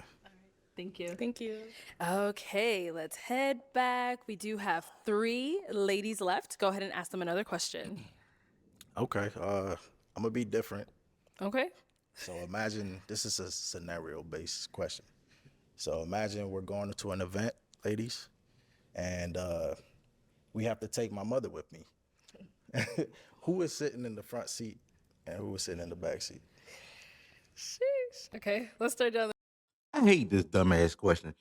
Thank you. Thank you. Okay, let's head back. We do have 3 ladies left. Go ahead and ask them another question. Okay. I'm gonna be different. Okay. So imagine this is a scenario-based question. So imagine we're going to an event, ladies, and we have to take my mother with me. Who is sitting in the front seat and who is sitting in the back seat? Sheesh. Okay, let's start down I hate this dumbass question.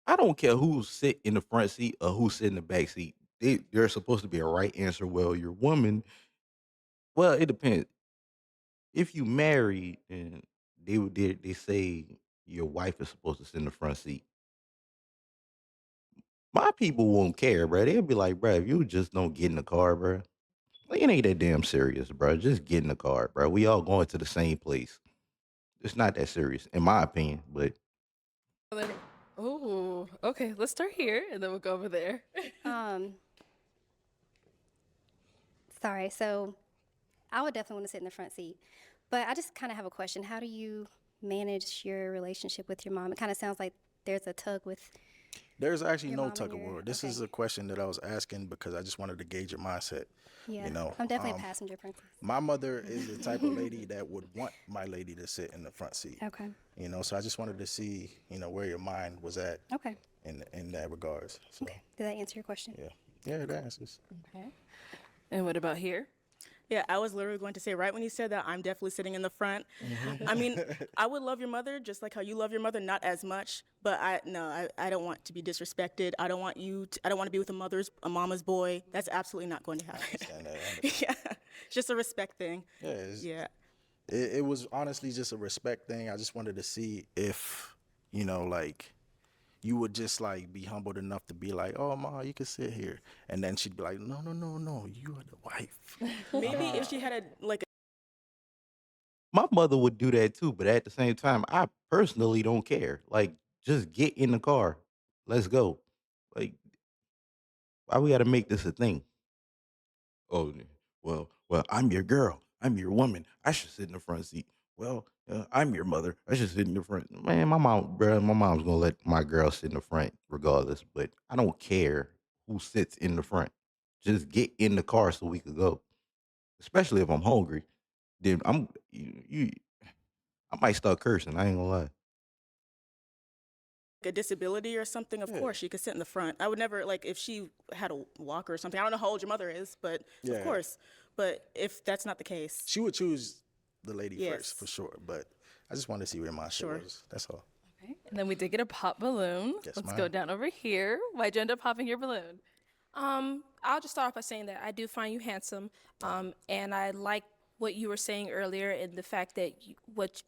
I don't care who sit in the front seat or who sit in the back seat. There's supposed to be a right answer. Well, you're a woman. Well, it depends. If you married, and they say your wife is supposed to sit in the front seat. My people won't care, bro. They'll be like, bro, if you just don't get in the car, bro, like it ain't that damn serious, bro. Just get in the car, bro. We all going to the same place. It's not that serious, in my opinion. But Oh, okay. Let's start here, and then we'll go over there. Sorry. So I would definitely want to sit in the front seat. But I just kind of have a question. How do you manage your relationship with your mom? It kind of sounds like there's a tug with. There's actually Your no mom and tug of your- war. This is a question that I was asking because I just wanted to gauge your mindset. Yeah, You know, I'm definitely a passenger princess. my mother is the type of lady that would want my lady to sit in the front seat. Okay. You know, so I just wanted to see, where your mind was at Okay. in that regards. So Did that answer your question? yeah, that answers. Okay. And what about here? Yeah, I was literally going to say right when you said that, I'm definitely sitting in the front. I mean, I would love your mother just like how you love your mother, not as much, but I don't want to be disrespected. I don't want I don't want to be with a mama's boy. That's absolutely not going to happen. Yeah, it's just a respect thing. Yeah, it was honestly just a respect thing. I just wanted to see if, you know, like, you would just like be humbled enough to be like, oh, ma, you can sit here. And then she'd be like, no, no, no, no, you are the wife. Maybe if she had My mother would do that too, but at the same time, I personally don't care. Like, just get in the car. Let's go. Like, why we gotta make this a thing? Oh, well, I'm your girl. I'm your woman. I should sit in the front seat. Well, I'm your mother. I should sit in the front. Man, my mom's gonna let my girl sit in the front regardless. But I don't care who sits in the front. Just get in the car so we could go. Especially if I'm hungry, then I might start cursing. I ain't gonna lie. a disability or something, of course she could sit in the front. I would never, like, if she had a walker or something. I don't know how old your mother is, but Yeah. of course. But if that's not the case, She would choose the lady Yes. first for sure. But I just wanted to see where my shit was. That's all. Okay. And then we did get a pop balloon. Yes, Let's ma'am. go down over here. Why'd you end up popping your balloon? I'll just start off by saying that I do find you handsome, and I like what you were saying earlier and the fact that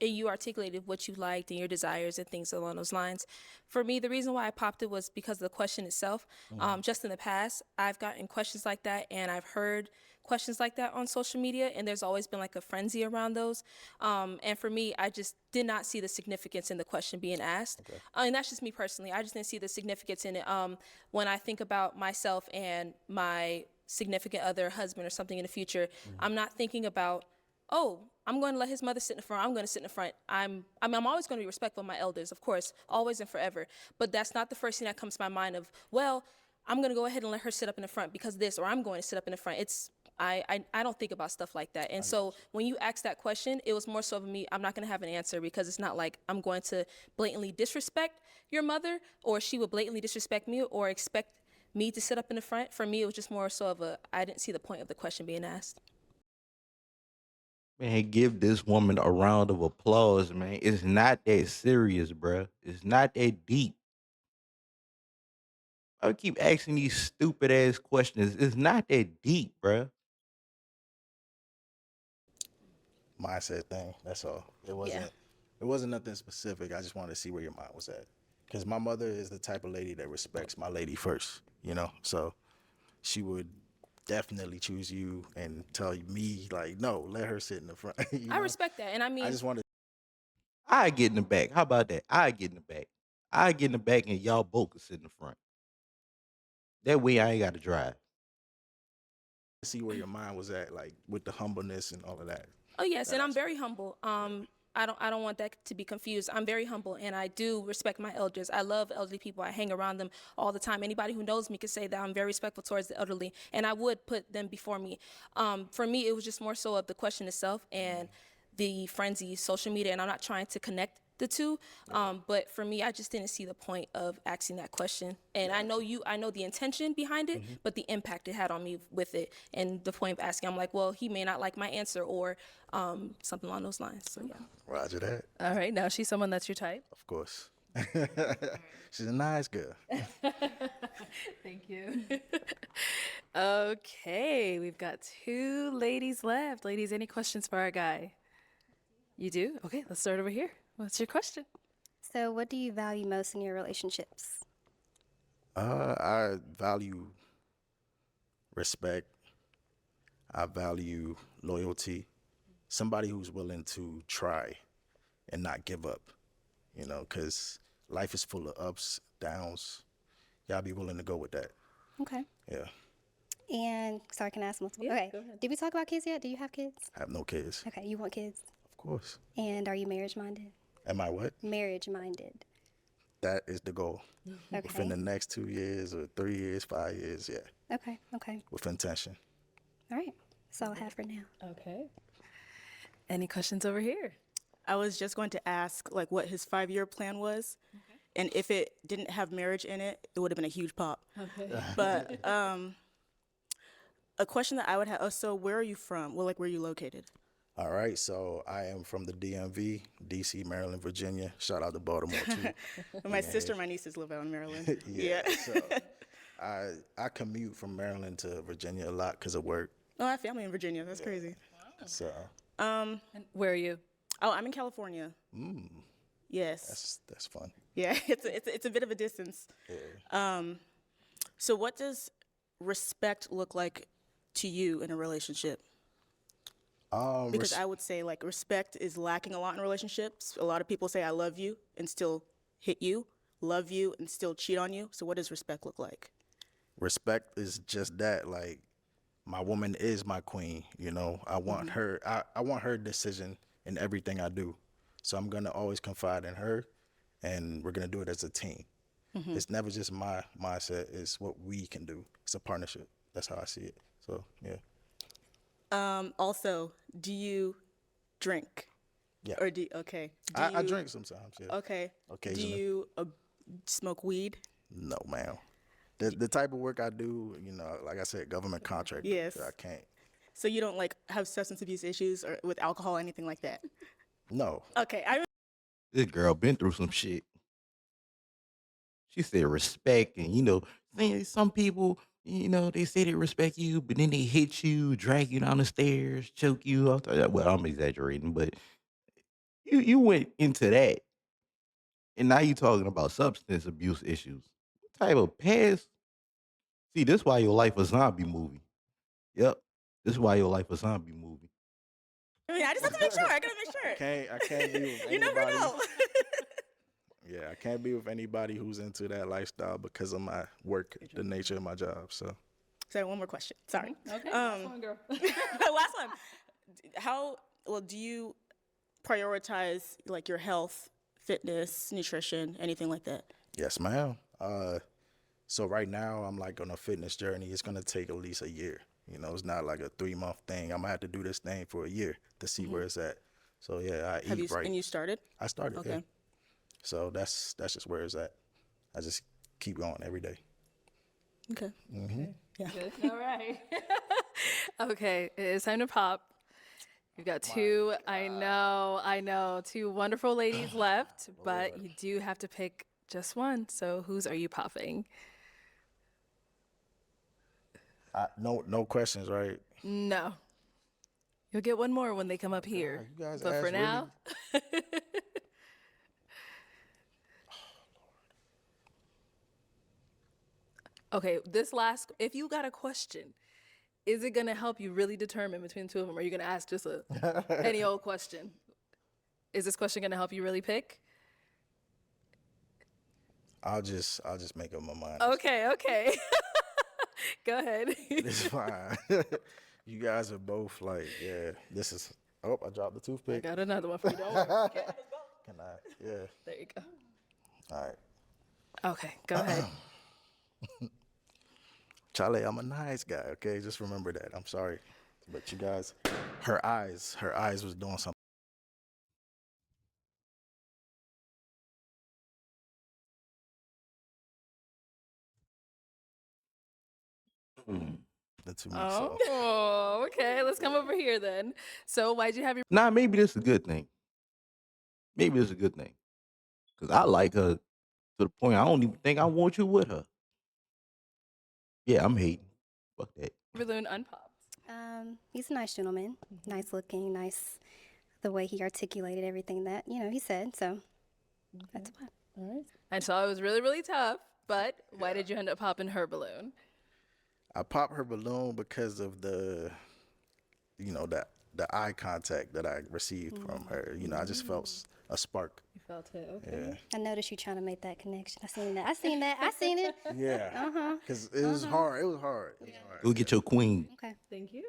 you articulated what you liked and your desires and things along those lines. For me, the reason why I popped it was because of the question itself. Just in the past, I've gotten questions like that, and I've heard questions like that on social media, and there's always been like a frenzy around those. And for me, I just did not see the significance in the question being asked. And that's just me personally. I just didn't see the significance in it. When I think about myself and my significant other, husband or something in the future, I'm not thinking about, oh, I'm going to let his mother sit in the front. I'm going to sit in the front. I'm always going to be respectful of my elders, of course, always and forever. But that's not the first thing that comes to my mind of, well, I'm going to go ahead and let her sit up in the front because of this, or I'm going to sit up in the front. I don't think about stuff like that. And so when you asked that question, it was more so of me, I'm not going to have an answer because it's not like I'm going to blatantly disrespect your mother or she would blatantly disrespect me or expect me to sit up in the front. For me, it was just more so of I didn't see the point of the question being asked. Man, give this woman a round of applause, man. It's not that serious, bruh. It's not that deep. I keep asking these stupid ass questions. It's not that deep, bruh. Mindset thing. That's all. It wasn't nothing specific. I just wanted to see where your mind was at. Because my mother is the type of lady that respects my lady first, you know? So she would definitely choose you and tell me, like, no, let her sit in the front. You I know? respect that. And I mean, I just wanted I get in the back. How about that? I get in the back. I get in the back and y'all both can sit in the front. That way I ain't got to drive. to see where your mind was at, like, with the humbleness and all of that. oh yes, and I'm very humble. I don't want that to be confused. I'm very humble and I do respect my elders. I love elderly people. I hang around them all the time. Anybody who knows me can say that I'm very respectful towards the elderly and I would put them before me. For me, it was just more so of the question itself and the frenzy, social media, and I'm not trying to connect the two. But for me, I just didn't see the point of asking that question. And I know the intention behind it, but the impact it had on me with it and the point of asking, I'm like, well, he may not like my answer or something along those lines. So yeah. Roger that. All right. Now she's someone that's your type. Of course. She's a nice girl. Thank you. Okay. We've got 2 ladies left. Ladies, any questions for our guy? You do? Okay. Let's start over here. What's your question? So, what do you value most in your relationships? I value respect. I value loyalty. Somebody who's willing to try and not give up, you know, because life is full of ups, downs. Y'all be willing to go with that. Okay. Yeah. And sorry, can I ask multiple? Yeah, Okay. go ahead. Did we talk about kids yet? Do you have kids? I have no kids. Okay, you want kids? Of course. And are you marriage minded? Am I what? Marriage minded. That is the goal. Okay. Within the next 2 years or 3 years, 5 years, yeah. Okay. Okay. With intention. All right. That's all I have for now. Okay. Any questions over here? I was just going to ask like what his 5-year plan was. And if it didn't have marriage in it, it would have been a huge pop. Okay. But a question that I would have. Oh, so where are you from? Well, like where are you located? All right, so I am from the DMV, DC, Maryland, Virginia. Shout out to Baltimore too. My sister, my nieces live out in Maryland. So I commute from Maryland to Virginia a lot because of work. Oh, I have family in Virginia. That's crazy. So And where are you? Oh, I'm in California. Yes. that's fun. Yeah, it's a bit of a distance. Yeah. So what does respect look like to you in a relationship? Because I would say like respect is lacking a lot in relationships. A lot of people say I love you and still hit you, love you and still cheat on you. So what does respect look like? Respect is just that. Like, my woman is my queen. You know, I want her. I want her decision in everything I do. So I'm gonna always confide in her, and we're gonna do it as a team. It's never just my mindset. It's what we can do. It's a partnership. That's how I see it. So yeah. Also, do you drink? Yeah. Or okay. I drink sometimes. Yeah. Okay. Occasionally. Do you smoke weed? No, ma'am. The type of work I do, you know, like I said, government contract. Yes. I can't. So you don't like have substance abuse issues or with alcohol, anything like that? No. Okay. This girl been through some shit. She said respect, and some people, they say they respect you, but then they hit you, drag you down the stairs, choke you. Well, I'm exaggerating, but you went into that, and now you talking about substance abuse issues. What type of past? See, this why your life a zombie movie. Yep, this is why your life a zombie movie. I just have to make sure. I gotta make sure. I can't be with anybody. You never know. Yeah, I can't be with anybody who's into that lifestyle because of my work, the nature of my job. So. Sorry, one more question. Sorry. Okay, last one, girl. Last one. Do you prioritize like your health, fitness, nutrition, anything like that? Yes, ma'am. So right now I'm like on a fitness journey. It's gonna take at least a year. You know, it's not like a 3-month thing. I'm gonna have to do this thing for a year to see where it's at. So yeah, I eat right. And you started? I started. Okay. Yeah. So that's just where it's at. I just keep going every day. Okay. Mm-hmm. Yeah. Good. All right. Okay, it's time to pop. We've got two, I know, two wonderful ladies left, but you do have to pick just one. So whose are you popping? No questions, right? No. You'll get one more when they come up here. You guys But for asked now, okay, if you got a question, is it going to help you really determine between the two of them? Or are you going to ask just any old question? Is this question going to help you really pick? I'll just make up my mind. Okay. Go ahead. It's fine. You guys are both like, yeah, this is, I dropped the I toothpick. got another one for you. Don't worry. Can I? Yeah. There you go. All right. Okay, go ahead. Charlie, I'm a nice guy, okay? Just remember that. I'm sorry. But you guys, her eyes was doing something. To me, so. Oh, okay. Let's come over here then. So why'd you have your... Nah, maybe this is a good thing. Maybe this is a good thing. Because I like her to the point I don't even think I want you with her. Yeah, I'm hating. Fuck that. balloon unpopped? He's a nice gentleman, nice looking, nice the way he articulated everything that, he said. So that's why. All right. And so it was really, really tough, but why did you end up popping her balloon? I popped her balloon because of the eye contact that I received from her. I just felt a spark. You felt it, okay. Yeah. I noticed you trying to make that connection. I seen it. Yeah. Because it was hard. It was hard. Go get your queen. Okay. Thank you.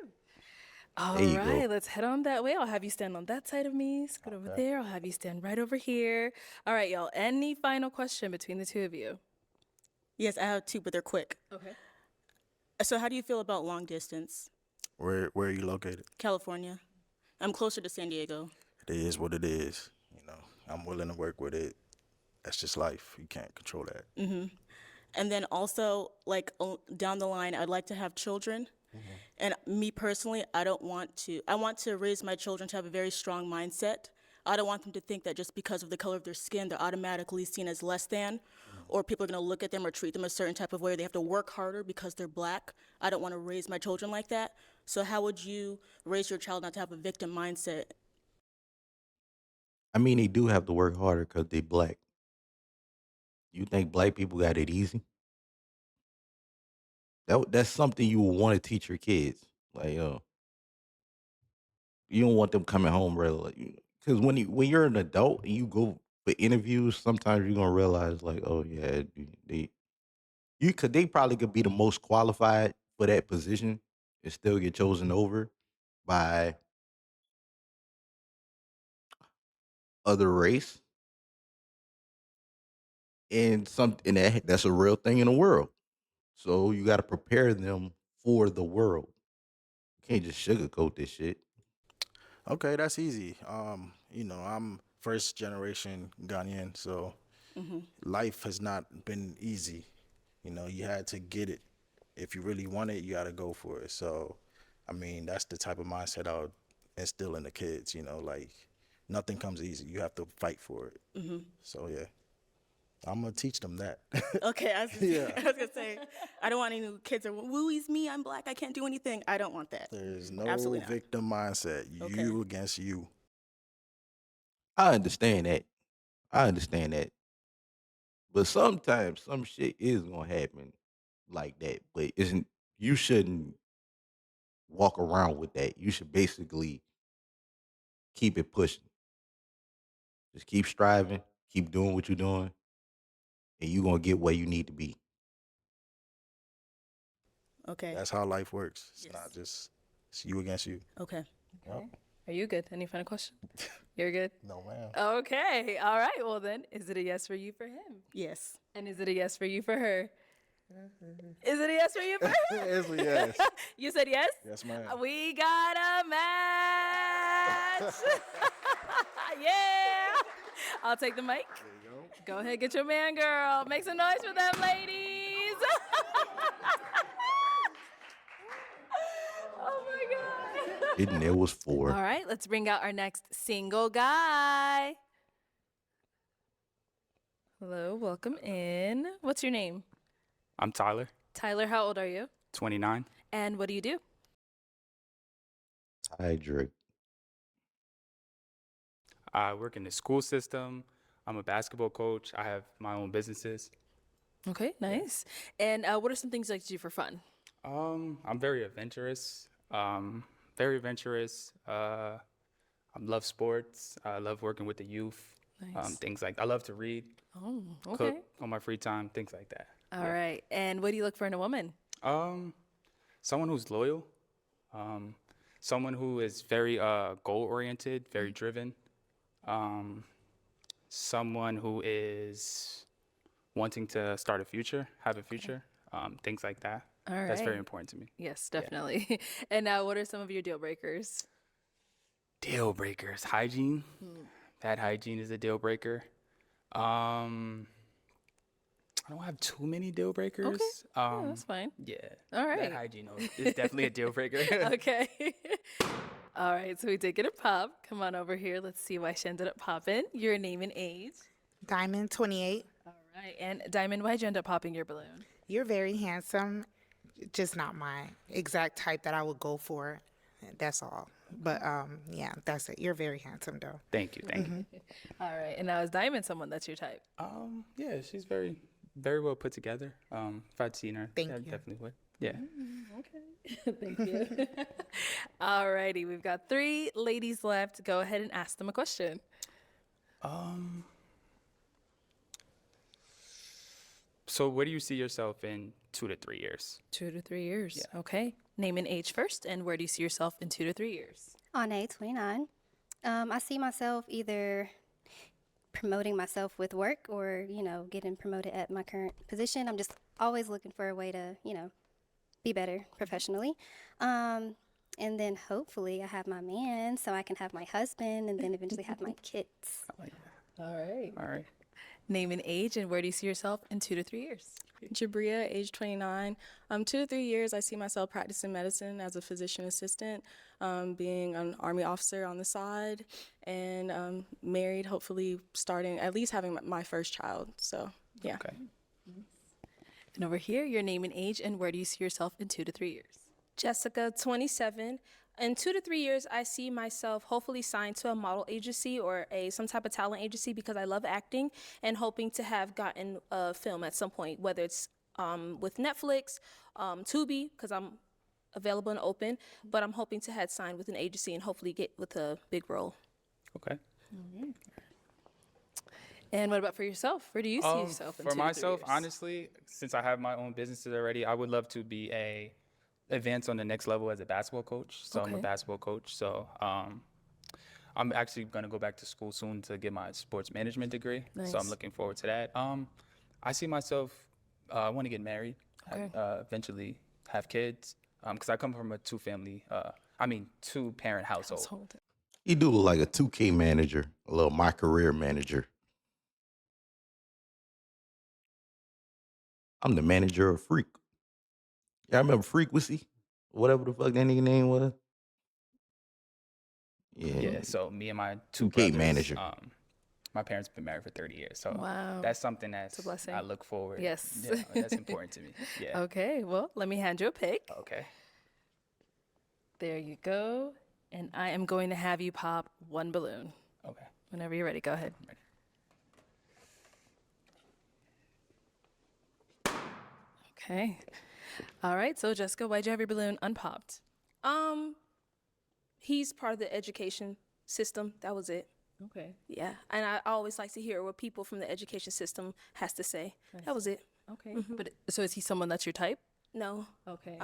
All you right, go. let's head on that way. I'll have you stand on that side of me, scoot over there. I'll have you stand right over here. All right, y'all. Any final question between the two of you? Yes, I have two, but they're quick. Okay. So how do you feel about long distance? Where are you located? California. I'm closer to San Diego. It is what it is. I'm willing to work with it. That's just life. You can't control that. And then also, like, down the line, I'd like to have children. And me personally, I want to raise my children to have a very strong mindset. I don't want them to think that just because of the color of their skin, they're automatically seen as less than, or people are going to look at them or treat them a certain type of way, or they have to work harder because they're black. I don't want to raise my children like that. So how would you raise your child not to have a victim mindset? I mean, they do have to work harder because they black. You think black people got it easy? That's something you would want to teach your kids. Like, you don't want them coming home regular. Because when you're an adult and you go for interviews, sometimes you're gonna realize like, oh yeah, they probably could be the most qualified for that position and still get chosen over by other race and that's a real thing in the world. So you got to prepare them for the world. You can't just sugarcoat this shit. Okay, that's easy. I'm first generation Ghanaian, so life has not been easy. You had to get it. If you really want it, you got to go for it. So, I mean, that's the type of mindset I would instill in the kids. Like nothing comes easy. You have to fight for it. So yeah, I'm gonna teach them that. Okay, I was Yeah. I was gonna say, I don't want any kids are wooey's me, I'm black, I can't do anything. I don't want that. There's no Absolutely not. victim mindset. Okay. You against you. I understand that. I understand that. But sometimes some shit is gonna happen like that. But isn't you shouldn't walk around with that. You should basically keep it pushing. Just keep striving, keep doing what you're doing, and you're gonna get where you need to be. Okay. That's how life works. It's Yes. not just it's you against you. Okay. Yep. Are you good? Any final question? You're good? No, ma'am. Okay. All right. Well, then, is it a yes for you for him? Yes. And is it a yes for you for her? Is it a yes for you for her? It's a yes. You said yes? Yes, ma'am. We got a match. Yeah. I'll take the mic. There you Go ahead, get your man, girl. Make some noise for them, ladies. Oh my God. And there was 4. All right, let's bring out our next single guy. Hello, welcome in. What's your name? I'm Tyler, Tyler, how old are you? 29. And what do you do? Hydrick. I work in the school system. I'm a basketball coach. I have my own businesses. Okay, nice. And what are some things you like to do for fun? I'm very adventurous. Very adventurous. I love sports. I love working with the youth. Nice. Things like I love to read, Oh, cook okay. on my free time, things like that. All right. And what do you look for in a woman? Someone who's loyal. Someone who is very goal-oriented, very driven. Someone who is wanting to start a future, have a future, things like that. All right. That's very important to me. Yes, definitely. And now, what are some of your deal breakers? Deal breakers, hygiene. Bad hygiene is a deal breaker. I don't have too many deal breakers. Okay. Yeah, that's fine. Yeah. All right. Bad hygiene is definitely a deal breaker. Okay. All right, so we did get a pop. Come on over here. Let's see why she ended up popping. Your name and age. Diamond, 28. All right. And Diamond, why'd you end up popping your balloon? You're very handsome. Just not my exact type that I would go for. That's all. But yeah, that's it. You're very handsome, though. Thank you. Thank you. All right. And now is Diamond someone that's your type? Yeah, she's very, very well put together. If I'd seen her, Thank I you. definitely would. Yeah. Okay. Thank you. All righty. We've got 3 ladies left. Go ahead and ask them a question. So where do you see yourself in 2 to 3 years? 2 to 3 years. Okay. Name and age first. And where do you see yourself in 2 to 3 years? Ane, 29. I see myself either promoting myself with work or, getting promoted at my current position. I'm just always looking for a way to, be better professionally. And then hopefully I have my man so I can have my husband and then eventually have my kids. I like that. All right. All right. Name and age, and where do you see yourself in 2 to 3 years? Jabria, age 29. 2 to 3 years, I see myself practicing medicine as a physician assistant, being an Army officer on the side, and married, hopefully starting, at least having my first child. So, yeah. Okay. And over here, your name and age, and where do you see yourself in 2 to 3 years? Jessica, 27. In 2 to 3 years, I see myself hopefully signed to a model agency or some type of talent agency because I love acting, and hoping to have gotten a film at some point, whether it's with Netflix, Tubi, because I'm available and open, but I'm hoping to have signed with an agency and hopefully get with a big role. Okay. And what about for yourself? Where do you see yourself in 2 For to 3 myself, years? honestly, since I have my own businesses already, I would love to be advance on the next level as a basketball coach. So I'm a Okay. basketball coach. So I'm actually going to go back to school soon to get my sports management degree. So I'm Nice. looking forward to that. I see myself, I want to get married, Okay. eventually have kids, because I come from a two-parent household. You do look like a 2K manager, a little my career manager. I'm the manager of Freak. Y'all remember Frequency? Whatever the fuck that nigga name was? Yeah. Yeah, so me and my two 2K brothers, manager. my parents been married for 30 years. So Wow. that's something It's a blessing. I look forward. Yes. Yeah, that's important to me. Yeah. Okay, well, let me hand you a pick. Okay. There you go. And I am going to have you pop one balloon. Okay. Whenever you're ready, go ahead. Okay. All right, so Jessica, why'd you have your balloon unpopped? He's part of the education system. That was it. Okay. Yeah, and I always like to hear what people from the education system has to say. That was it. Okay. But so is he someone that's your type? No. Okay.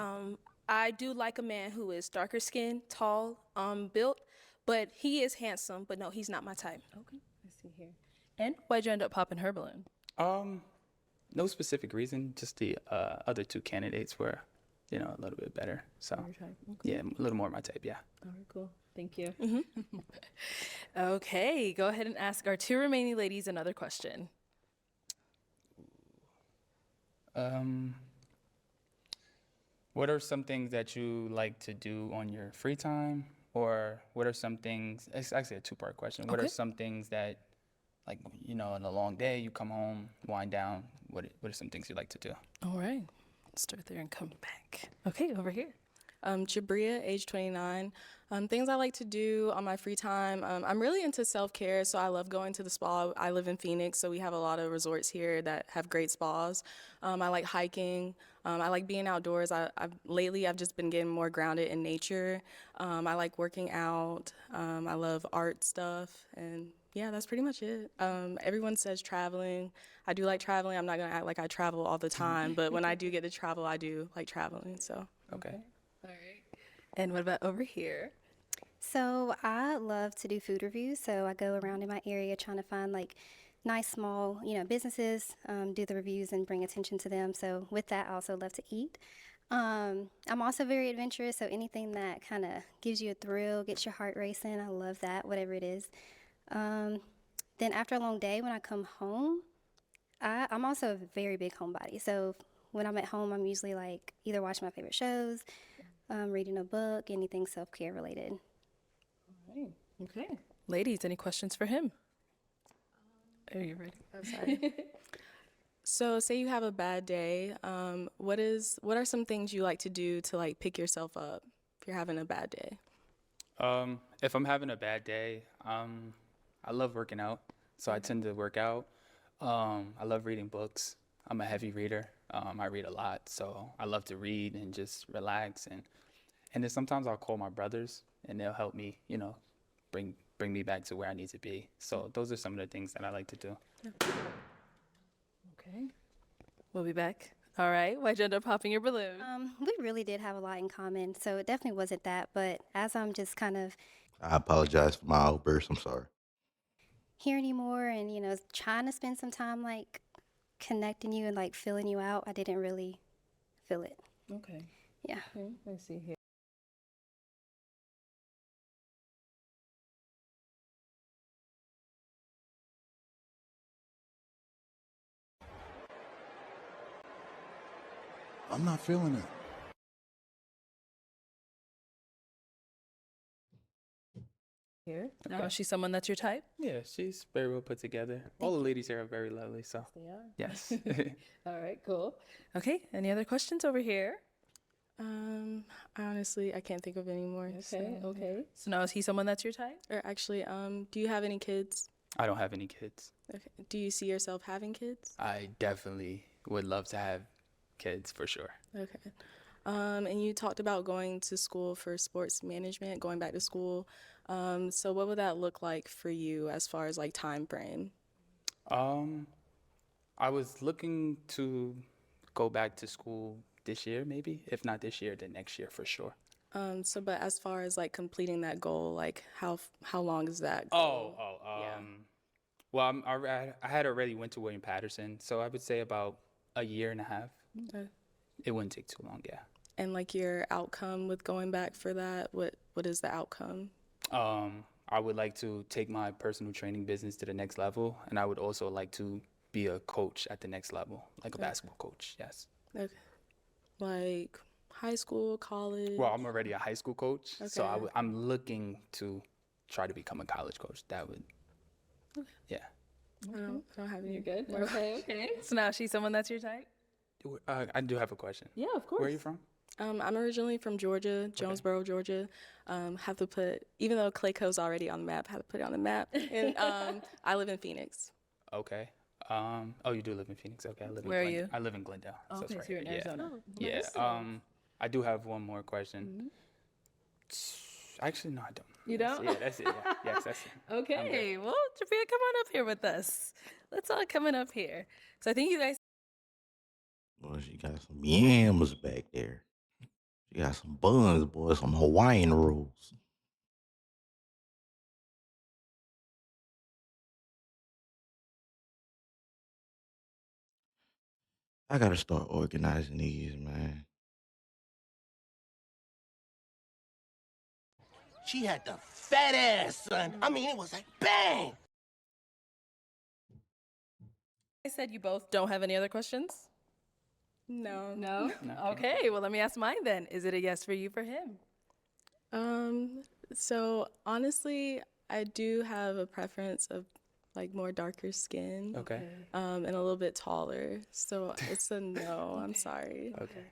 I do like a man who is darker skinned, tall, built, but he is handsome. But no, he's not my type. Okay. I see here. And why'd you end up popping her balloon? No specific reason. Just the other two candidates were, a little bit better. So Your type. Okay. yeah, a little more my type. Yeah. All right, cool. Thank you. Okay, go ahead and ask our two remaining ladies another question. What are some things that you like to do on your free time? Or what are some things, it's actually a two-part question. What are Okay. some things that, like, in a long day, you come home, wind down, what are some things you like to do? All right. Let's start there and come back. Okay, over here. Jabria, age 29. Things I like to do on my free time. I'm really into self-care, so I love going to the spa. I live in Phoenix, so we have a lot of resorts here that have great spas. I like hiking. I like being outdoors. Lately, I've just been getting more grounded in nature. I like working out. I love art stuff, and yeah, that's pretty much it. Everyone says traveling. I do like traveling. I'm not gonna act like I travel all the time, but when I do get to travel, I do like traveling. So Okay. All right. And what about over here? So I love to do food reviews. So I go around in my area trying to find like nice small, businesses, do the reviews and bring attention to them. So with that, I also love to eat. I'm also very adventurous. So anything that kind of gives you a thrill, gets your heart racing, I love that, whatever it is. Then after a long day, when I come home, I'm also a very big homebody. So when I'm at home, I'm usually like either watching my favorite shows, reading a book, anything self-care related. All right. Okay. Ladies, any questions for him? Are you ready? I'm sorry. So say you have a bad day. What are some things you like to do to like pick yourself up if you're having a bad day? If I'm having a bad day, I love working out, so I tend to work out. I love reading books. I'm a heavy reader. I read a lot, so I love to read and just relax. And then sometimes I'll call my brothers, and they'll help me, bring me back to where I need to be. So those are some of the things that I like to do. Okay. We'll be back. All right. Why'd you end up popping your balloon? We really did have a lot in common, so it definitely wasn't that. But as I'm just kind of I apologize for my outburst. I'm sorry. here anymore and, trying to spend some time like connecting you and like filling you out, I didn't really feel it. Okay. Yeah. Okay. Let's see here. I'm not feeling it. Here. Now, is she someone that's your type? Yeah, she's very well put together. All the ladies here are very lovely, so. They are. Yes. All right, cool. Okay, any other questions over here? Honestly, I can't think of any more. Okay. So now, is he someone that's your type? Or actually, do you have any kids? I don't have any kids. Okay. Do you see yourself having kids? I definitely would love to have kids for sure. Okay. And you talked about going to school for sports management, going back to school. So what would that look like for you as far as like time frame? I was looking to go back to school this year, maybe. If not this year, then next year for sure. But as far as like completing that goal, like how long is that goal? Well, I had already went to William Patterson, so I would say about a year and a half. Okay. It wouldn't take too long, yeah. And like your outcome with going back for that, what is the outcome? I would like to take my personal training business to the next level, and I would also like to be a coach at the next level, like a basketball coach, yes. Okay. Like high school, college? Well, I'm already a high school coach, so Okay. I'm looking to try to become a college coach. That would, yeah. I don't have any. You're good? more Okay. So now, is she someone that's your type? I do have a question. Yeah, of course. Where are you from? I'm originally from Georgia, Jonesboro, Georgia. Have to put, even though Clayco's already on the map, have to put it on the map. And I live in Phoenix. Okay. Oh, you do live in Phoenix. Okay, I live in Where are you? I live in Glendale. Oh, so okay, it's so you're in right here. Arizona. Yeah. Nice. Yeah. I do have one more question. Actually, no, I don't. You don't? Yeah, that's it. Yeah. Yes, that's it. Okay. Well, Jafia, come on up here with us. Let's all coming up here. So I think you guys. Boy, she got some yams back there. She got some buns, boy, some Hawaiian rolls. I gotta start organizing these, man. She had the fat ass, son. I mean, it was like bang. I said you both don't have any other questions? No. No? Okay, well, let me ask mine then. Is it a yes for you for him? So honestly, I do have a preference of like more darker skin. Okay. And a little bit taller. So it's a no. I'm sorry. Okay.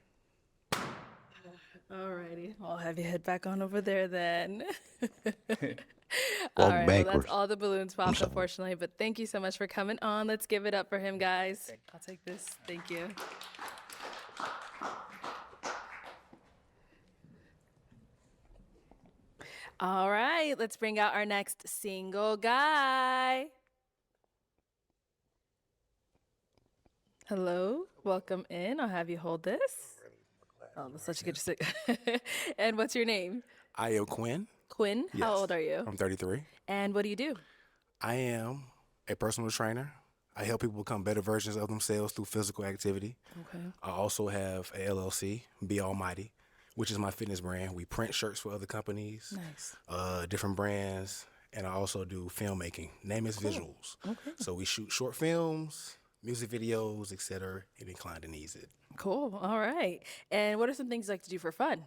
Alrighty. I'll have you head back on over there then. Walk All right, well, backwards. that's all the balloons I'm popped, sorry. unfortunately. But thank you so much for coming on. Let's give it up for him, guys. I'll take this. Thank you. All right, let's bring out our next single guy. Hello, welcome in. I'll have you hold this. Oh, that's such a good sit. And what's your name? I am Quinn. Quinn. How Yes. old are you? I'm 33. And what do you do? I am a personal trainer. I help people become better versions of themselves through physical activity. Okay. I also have a LLC, Be Almighty, which is my fitness brand. We print shirts for other companies, Nice. different brands, and I also do filmmaking. Name is visuals. Okay. So we shoot short films, music videos, etc. Any client that needs it. Cool. All right. And what are some things you like to do for fun?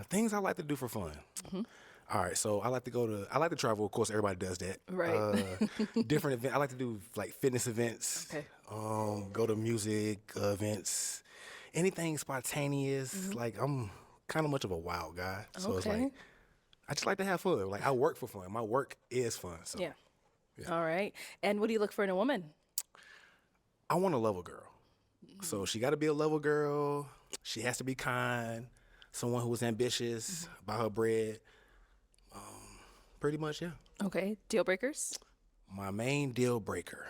Things I like to do for fun. All right, so I like to travel. Of course, everybody does that. Right. Different events. I like to do like fitness events. Okay. Go to music events. Anything spontaneous. Like I'm kind of much of a wild guy, so it's Okay. like I just like to have fun. Like I work for fun. My work is fun. So Yeah. All right. And what do you look for in a woman? I want a level girl. So she got to be a level girl. She has to be kind. Someone who is ambitious about her bread. Pretty much, yeah. Okay. Deal breakers? My main deal breaker.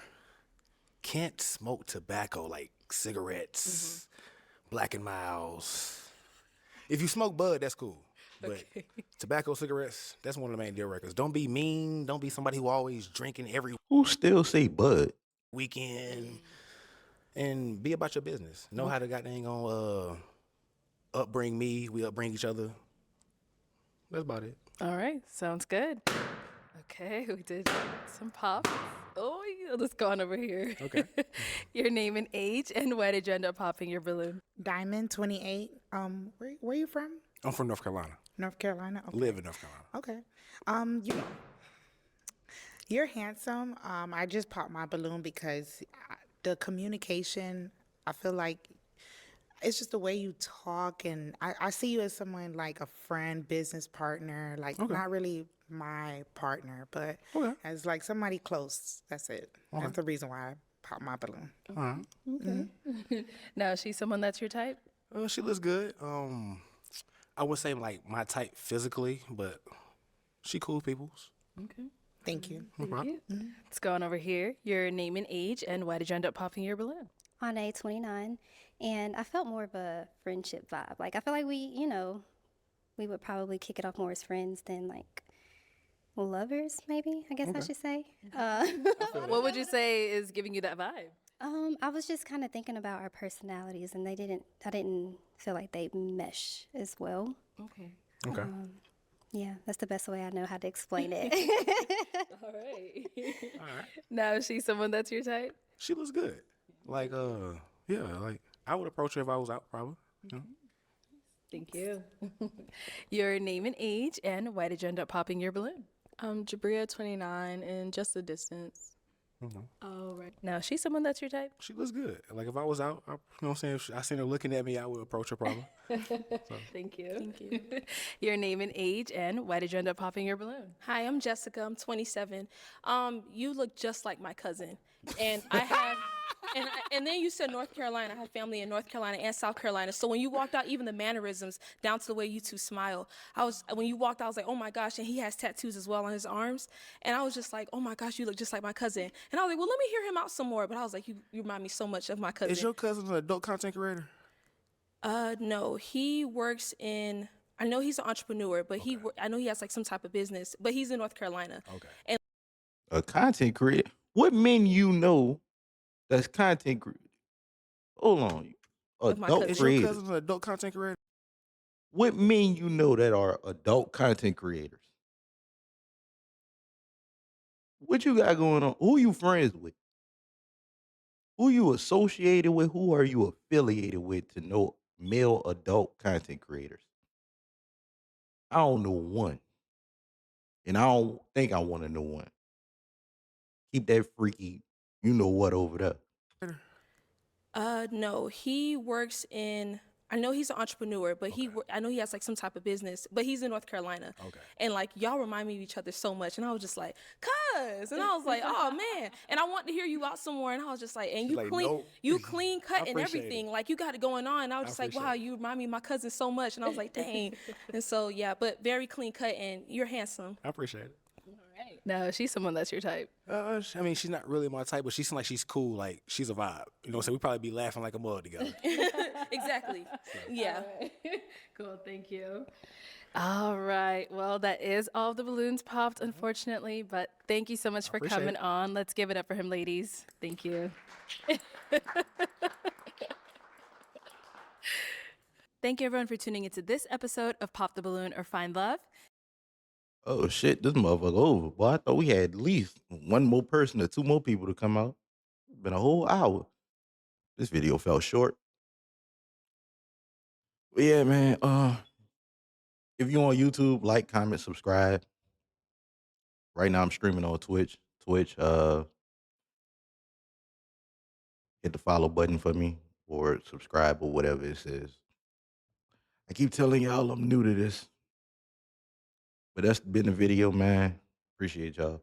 Can't smoke tobacco like cigarettes, Black and Miles. If you smoke bud, that's cool. But tobacco, cigarettes, that's one of the main deal breakers. Don't be mean. Don't be somebody who always drinking every Who still say bud? weekend. And be about your business. Know how to goddamn gonna upbring me. We upbring each other. That's about it. All right. Sounds good. Okay. We did some pops. Oh, Let's go on over here. Okay. Your name and age, and why did you end up popping your balloon? Diamond, 28. Where you from? I'm from North Carolina. North Carolina. Okay. Live in North Carolina. Okay. You're handsome. I just popped my balloon because the communication, I feel like it's just the way you talk, and I see you as someone like a friend, business partner, like not really my partner, but as like somebody close. That's it. That's the reason why I popped my balloon. All right. Okay. Now, is she someone that's your type? She looks good. I would say like my type physically, but she cool people's. Okay. Thank you. No problem. Let's go on over here. Your name and age, and why did you end up popping your balloon? Ane, 29, and I felt more of a friendship vibe. Like I feel like we would probably kick it off more as friends than like lovers, maybe. I guess I should say. What would you say is giving you that vibe? I was just kind of thinking about our personalities, and I didn't feel like they mesh as well. Okay. Okay. Yeah, that's the best way I know how to explain it. All right. All right. Now, is she someone that's your type? She looks good. Like yeah, like I would approach her if I was out probably. You know? Thank you. Your name and age, and why did you end up popping your balloon? Jabria, 29, and just the distance. Oh, right. Now, is she someone that's your type? She looks good. Like if I was out, you know what I'm saying? If I seen her looking at me, I would approach her probably. Thank you. Thank you. Your name and age, and why did you end up popping your balloon? Hi, I'm Jessica. I'm 27. You look just like my cousin, and I have. And then you said North Carolina. I have family in North Carolina and South Carolina. So when you walked out, even the mannerisms, down to the way you two smile, when you walked out, I was like, oh my gosh. And he has tattoos as well on his arms. And I was just like, oh my gosh, you look just like my cousin. And I was like, well, let me hear him out some more. But I was like, you remind me so much of my cousin. Is your cousin an adult content creator? No, he works in. I know he's an entrepreneur, but I know he has like some type of business. But he's in North Carolina. Okay. And A content creator? What men you know that's content creator? Hold on. Adult Is your creators. cousin an adult content creator? What men you know that are adult content creators? What you got going on? Who you friends with? Who you associated with? Who are you affiliated with to know male adult content creators? I don't know one. And I don't think I want to know one. Keep that freaky, you know what, over there. no, he works in. I know he's an entrepreneur, but I know he has like some type of business, but he's in North Carolina. Okay. And like y'all remind me of each other so much, and I was just like, cuz, and I was like, oh man, and I want to hear you out some more, and I was just like, and She's you like, clean, nope. you clean cut and appreciate everything, it. like you got it going on. And I was I just like, appreciate wow, it. you remind me of my cousin so much, and I was like, dang, and so yeah, but very clean cut, and you're handsome. I appreciate it. Now, is she someone that's your type? I mean, she's not really my type, but she seems like she's cool. Like she's a vibe. You know what I'm saying? We probably be laughing like a mug together. Exactly. Yeah. Cool, thank you. All right. Well, that is all the balloons popped, unfortunately, but thank you so much for appreciate coming it. on. Let's give it up for him, ladies. Thank you. Thank you, everyone, for tuning into this episode of Pop the Balloon or Find Love. Oh shit, this motherfucker over. Boy, I thought we had at least one more person or two more people to come out. Been a whole hour. This video fell short. But yeah, man. If you on YouTube, like, comment, subscribe. Right now I'm streaming on Twitch. Hit the follow button for me or subscribe or whatever it says. I keep telling y'all I'm new to this. But that's been the video, man. Appreciate y'all.